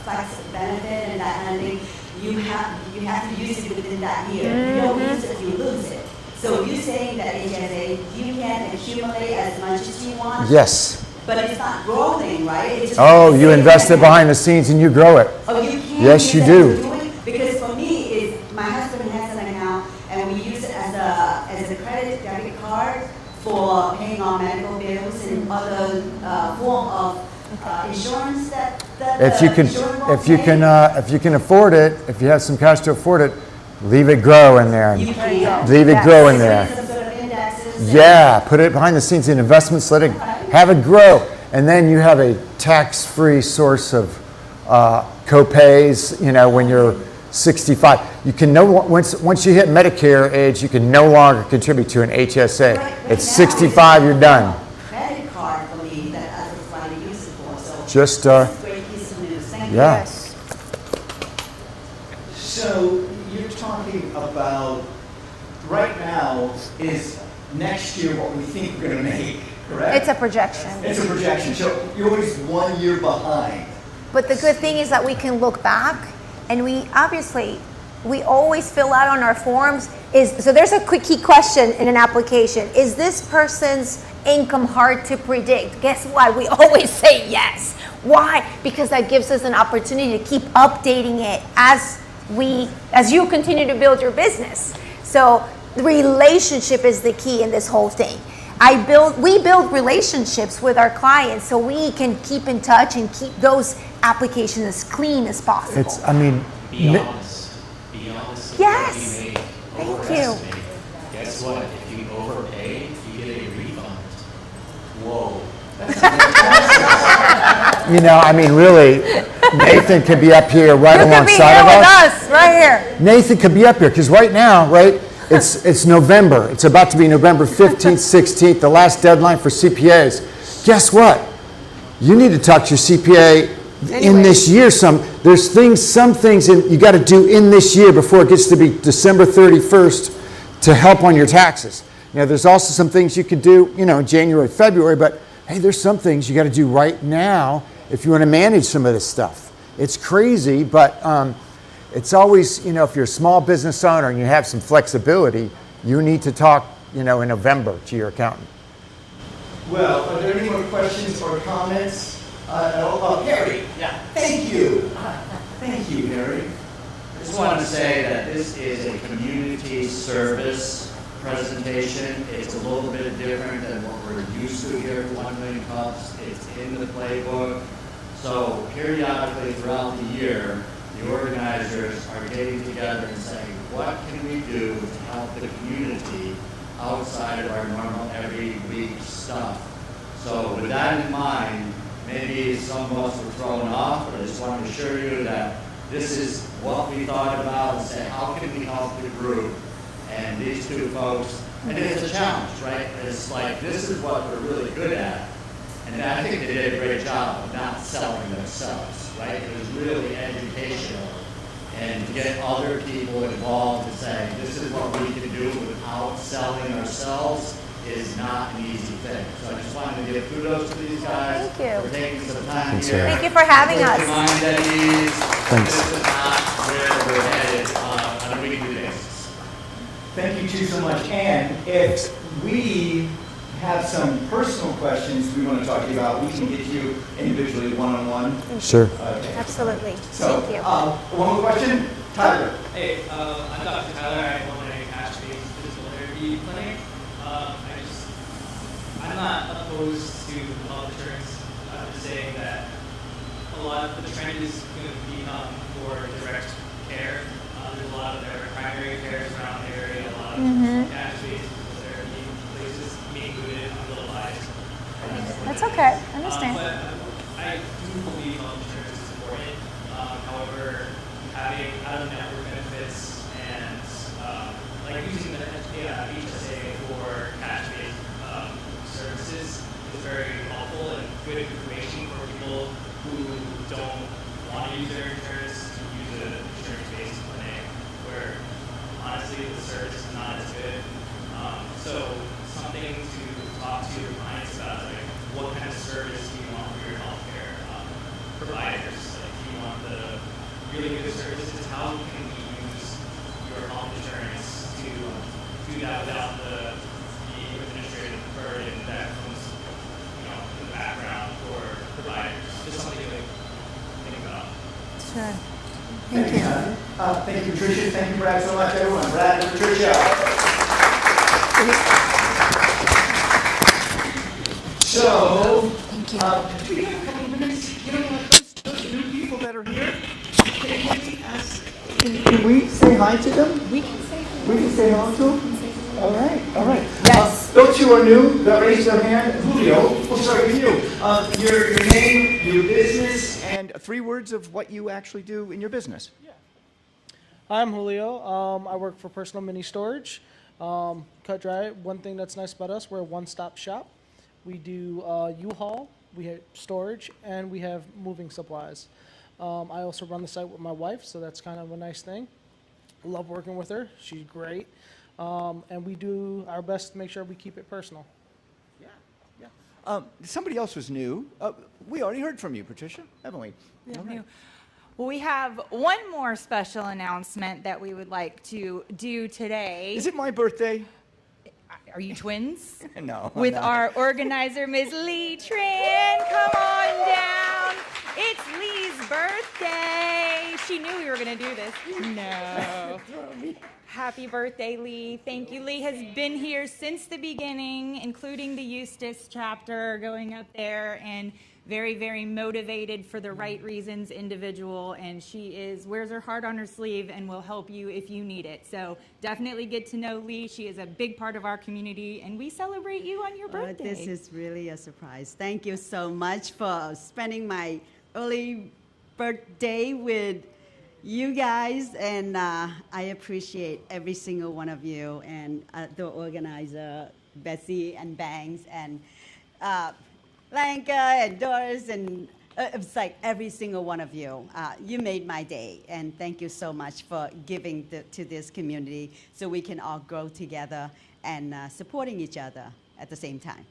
Speaker 6: flex benefit and that kind of thing. You have to use it within that year. If you don't use it, you lose it. So you're saying that HSA, you can accumulate as much as you want?
Speaker 9: Yes.
Speaker 6: But it's not growing, right? It's just
Speaker 9: You invest it behind the scenes and you grow it.
Speaker 6: Oh, you can?
Speaker 9: Yes, you do.
Speaker 6: Because for me, my husband has an account, and we use it as a credit debit card for paying our medical bills and other form of insurance that
Speaker 9: if you can afford it, if you have some cash to afford it, leave it grow in there. Leave it grow in there. Yeah, put it behind the scenes in investments, let it have it grow. And then you have a tax-free source of co-pays, when you're 65. You can once you hit Medicare age, you can no longer contribute to an HSA. At 65, you're done.
Speaker 6: Credit card for me that I was trying to use it for. So
Speaker 9: Just
Speaker 6: great piece of news. Thank you.
Speaker 9: Yes.
Speaker 1: So you're talking about right now is next year what we think we're going to make, correct?
Speaker 10: It's a projection.
Speaker 1: It's a projection. So you're always 1 year behind.
Speaker 10: But the good thing is that we can look back, and we always fill out on our forms. So there's a quick key question in an application. Is this person's income hard to predict? Guess what? We always say yes. Why? Because that gives us an opportunity to keep updating it as you continue to build your business. So the relationship is the key in this whole thing. we build relationships with our clients so we can keep in touch and keep those applications as clean as possible.
Speaker 5: Be honest. Be honest. with
Speaker 10: Yes.
Speaker 5: what you made.
Speaker 10: Thank you.
Speaker 5: Overestimate. Guess what? If you overpay, you get a refund. Whoa.
Speaker 9: Really, Nathan could be up here right alongside of us.
Speaker 10: Right here.
Speaker 9: Nathan could be up here because right now, it's November. It's about to be November 15th, 16th, the last deadline for CPAs. Guess what? You need to talk to your CPA in this year. Some things you got to do in this year before it gets to be December 31st to help on your taxes. There's also some things you could do, in January, February, but hey, there's some things you got to do right now if you want to manage some of this stuff. It's crazy, but it's always, if you're a small business owner and you have some flexibility, you need to talk, in November to your accountant.
Speaker 1: Well, are there any more questions or comments? Harry. Yeah. Thank you. Thank you, Harry.
Speaker 12: I just want to say that this is a community service presentation. It's a little bit different than what we're used to here at 1 Million Cups. It's in the playbook. So periodically throughout the year, the organizers are getting together and saying, what can we do to help the community outside of our normal every week stuff? So with that in mind, maybe some of us were thrown off, but I just want to assure you that this is what we thought about and say, how can we help the group? And these two folks, and it's a challenge, right? It's like, this is what we're really good at. And I think they did a great job of not selling themselves, right? It was really educational. And to get other people involved and say, this is what we can do without selling ourselves is not an easy thing. So I just wanted to give kudos to these guys for taking some time here.
Speaker 10: Thank you for having us.
Speaker 12: Mind at ease.
Speaker 9: Thanks.
Speaker 12: This is not where we're headed on a weekly basis.
Speaker 1: Thank you two so much. And if we have some personal questions we want to talk to you about, we can get you individually one-on-one.
Speaker 9: Sure.
Speaker 1: Okay.
Speaker 10: Absolutely.
Speaker 1: So,
Speaker 10: Thank you.
Speaker 1: One more question? Tyler.
Speaker 13: Hey, I'm Dr. Tyler. I own a cash-based physical therapy clinic. I'm not opposed to health insurance. I'm just saying that a lot of the trend is going to become for direct care. There's a lot of their primary cares around the area, a lot of cash-based physical therapy places being included on the lives.
Speaker 10: That's okay. I understand.
Speaker 13: But I do believe health insurance is important. However, having out-of-network benefits and like using the HSA for cash-based services is very helpful and good information for people who don't want to use their insurance to use an insurance-based clinic where honestly the service is not as good. So something to talk to your clients about, like what kind of service do you want for your healthcare providers? Like do you want the really good services? How can we use your health insurance to do that without the administrative burden that comes, in the background for providers? Just something to think about.
Speaker 10: Sure.
Speaker 1: Thank you. Thank you, Patricia. Thank you, Brad, so much, everyone. Brad and Patricia. So,
Speaker 10: Thank you.
Speaker 1: do we have a couple of minutes? Those new people that are here, can we say hi to them? We can say hello to them? All right.
Speaker 10: Yes.
Speaker 1: Those who are new, that raise their hand. Julio, your name, your business, and 3 words of what you actually do in your business.
Speaker 14: Yeah. I'm Julio. I work for Personal Mini Storage. Cut dry. One thing that's nice about us, we're a one-stop shop. We do U-Haul, we have storage, and we have moving supplies. I also run the site with my wife, so that's kind of a nice thing. Love working with her. She's great. And we do our best to make sure we keep it personal.
Speaker 1: Yeah. Somebody else was new. We already heard from you, Patricia, haven't we?
Speaker 2: Yeah. Right. Well, we have one more special announcement that we would like to do today.
Speaker 1: Is it my birthday?
Speaker 2: Are you twins?
Speaker 1: No.
Speaker 2: With our organizer, Ms. Lee Tran. Come on down. It's Lee's birthday. She knew we were going to do this. No. Happy birthday, Lee. Thank you. Lee has been here since the beginning, including the Eustis chapter, going up there, and very, very motivated for the right reasons individual. And she wears her heart on her sleeve and will help you if you need it. So definitely get to know Lee. She is a big part of our community, and we celebrate you on your birthday.
Speaker 15: This is really a surprise. Thank you so much for spending my early birthday with you guys, and I appreciate every single one of you, and the organizer, Bessie and Banks, and Lanka and Doris, and it's like every single one of you. You made my day, and thank you so much for giving to this community so we can all grow together and supporting each other at the same time.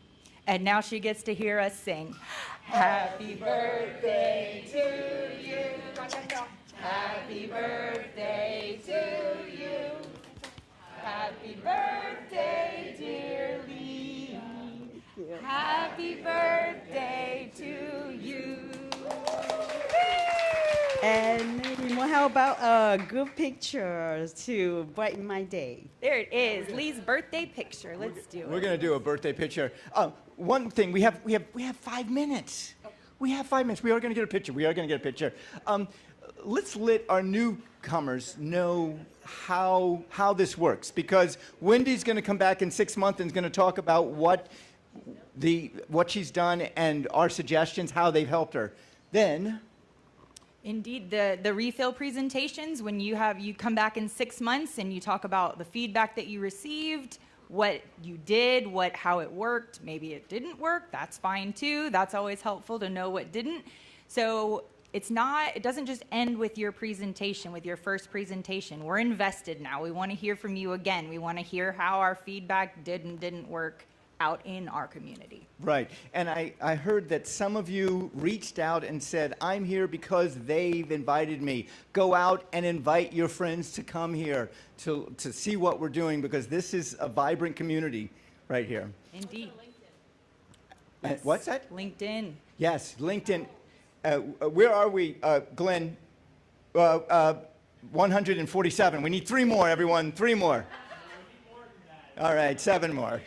Speaker 2: And now she gets to hear us sing. Happy birthday to you. Happy birthday to you. Happy birthday, dear Lee. Happy birthday to you.
Speaker 15: And maybe more, how about a good picture to brighten my day?
Speaker 2: There it is, Lee's birthday picture. Let's do it.
Speaker 1: We're going to do a birthday picture. One thing, we have 5 minutes. We have 5 minutes. We are going to get a picture. Let's let our newcomers know how this works, because Wendy's going to come back in 6 months and is going to talk about what she's done and our suggestions, how they've helped her. Then,
Speaker 2: indeed, the refill presentations, when you come back in 6 months and you talk about the feedback that you received, what you did, how it worked. Maybe it didn't work. That's fine too. That's always helpful to know what didn't. So it doesn't just end with your presentation, with your first presentation. We're invested now. We want to hear from you again. We want to hear how our feedback did and didn't work out in our community.
Speaker 1: right. And I heard that some of you reached out and said, I'm here because they've invited me. Go out and invite your friends to come here to see what we're doing, because this is a vibrant community right here.
Speaker 2: Indeed.
Speaker 1: Yes. What's that?
Speaker 2: LinkedIn.
Speaker 1: Yes, LinkedIn. Where are we, Glenn? 147. We need 3 more, everyone. 3 more. All right, 7 more.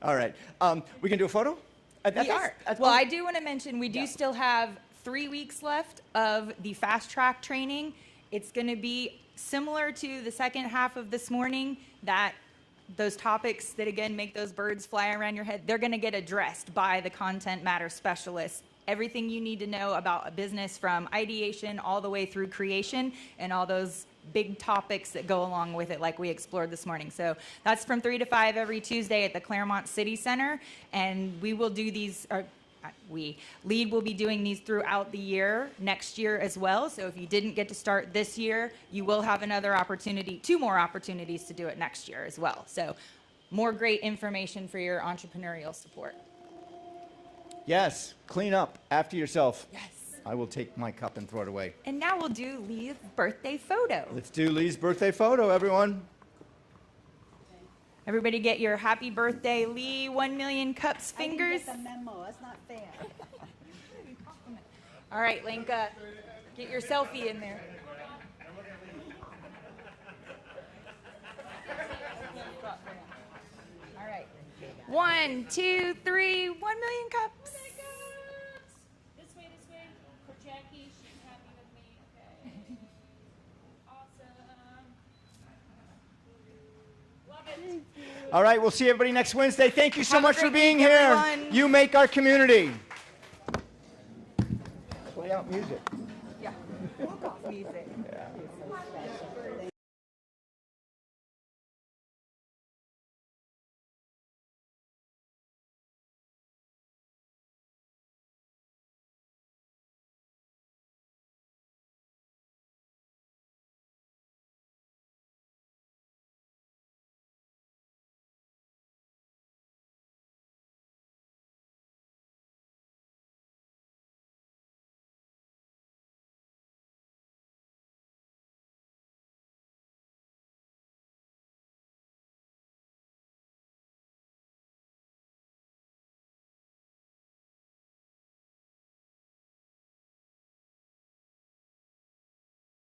Speaker 1: All right. We can do a photo?
Speaker 2: We are. Well, I do want to mention we do still have 3 weeks left of the fast track training. It's going to be similar to the second half of this morning, that those topics that, again, make those birds fly around your head, they're going to get addressed by the content matter specialists. Everything you need to know about a business, from ideation all the way through creation, and all those big topics that go along with it, like we explored this morning. So that's from 3 to 5 every Tuesday at the Clermont City Center, and we will do these. LEAD will be doing these throughout the year, next year as well. So if you didn't get to start this year, you will have another opportunity, 2 more opportunities to do it next year as well. So more great information for your entrepreneurial support.
Speaker 1: Yes, clean up after yourself.
Speaker 2: Yes.
Speaker 1: I will take my cup and throw it away.
Speaker 2: And now we'll do Lee's birthday photo.
Speaker 1: Let's do Lee's birthday photo, everyone.
Speaker 2: Everybody get your happy birthday, Lee, 1 million cups fingers.
Speaker 15: I didn't get the memo. That's not fair.
Speaker 2: All right, Linka, get your selfie in there. All right. 1, 2, 3, 1 million cups.
Speaker 4: This way, for Jackie. She's happy with me. Okay. Awesome. Love it.
Speaker 1: All right, we'll see everybody next Wednesday. Thank you so
Speaker 2: Have a
Speaker 1: much for
Speaker 2: great
Speaker 1: being
Speaker 2: week,
Speaker 1: here.
Speaker 2: everyone.
Speaker 1: You make our community. Play out music.
Speaker 2: Yeah. Walk off music.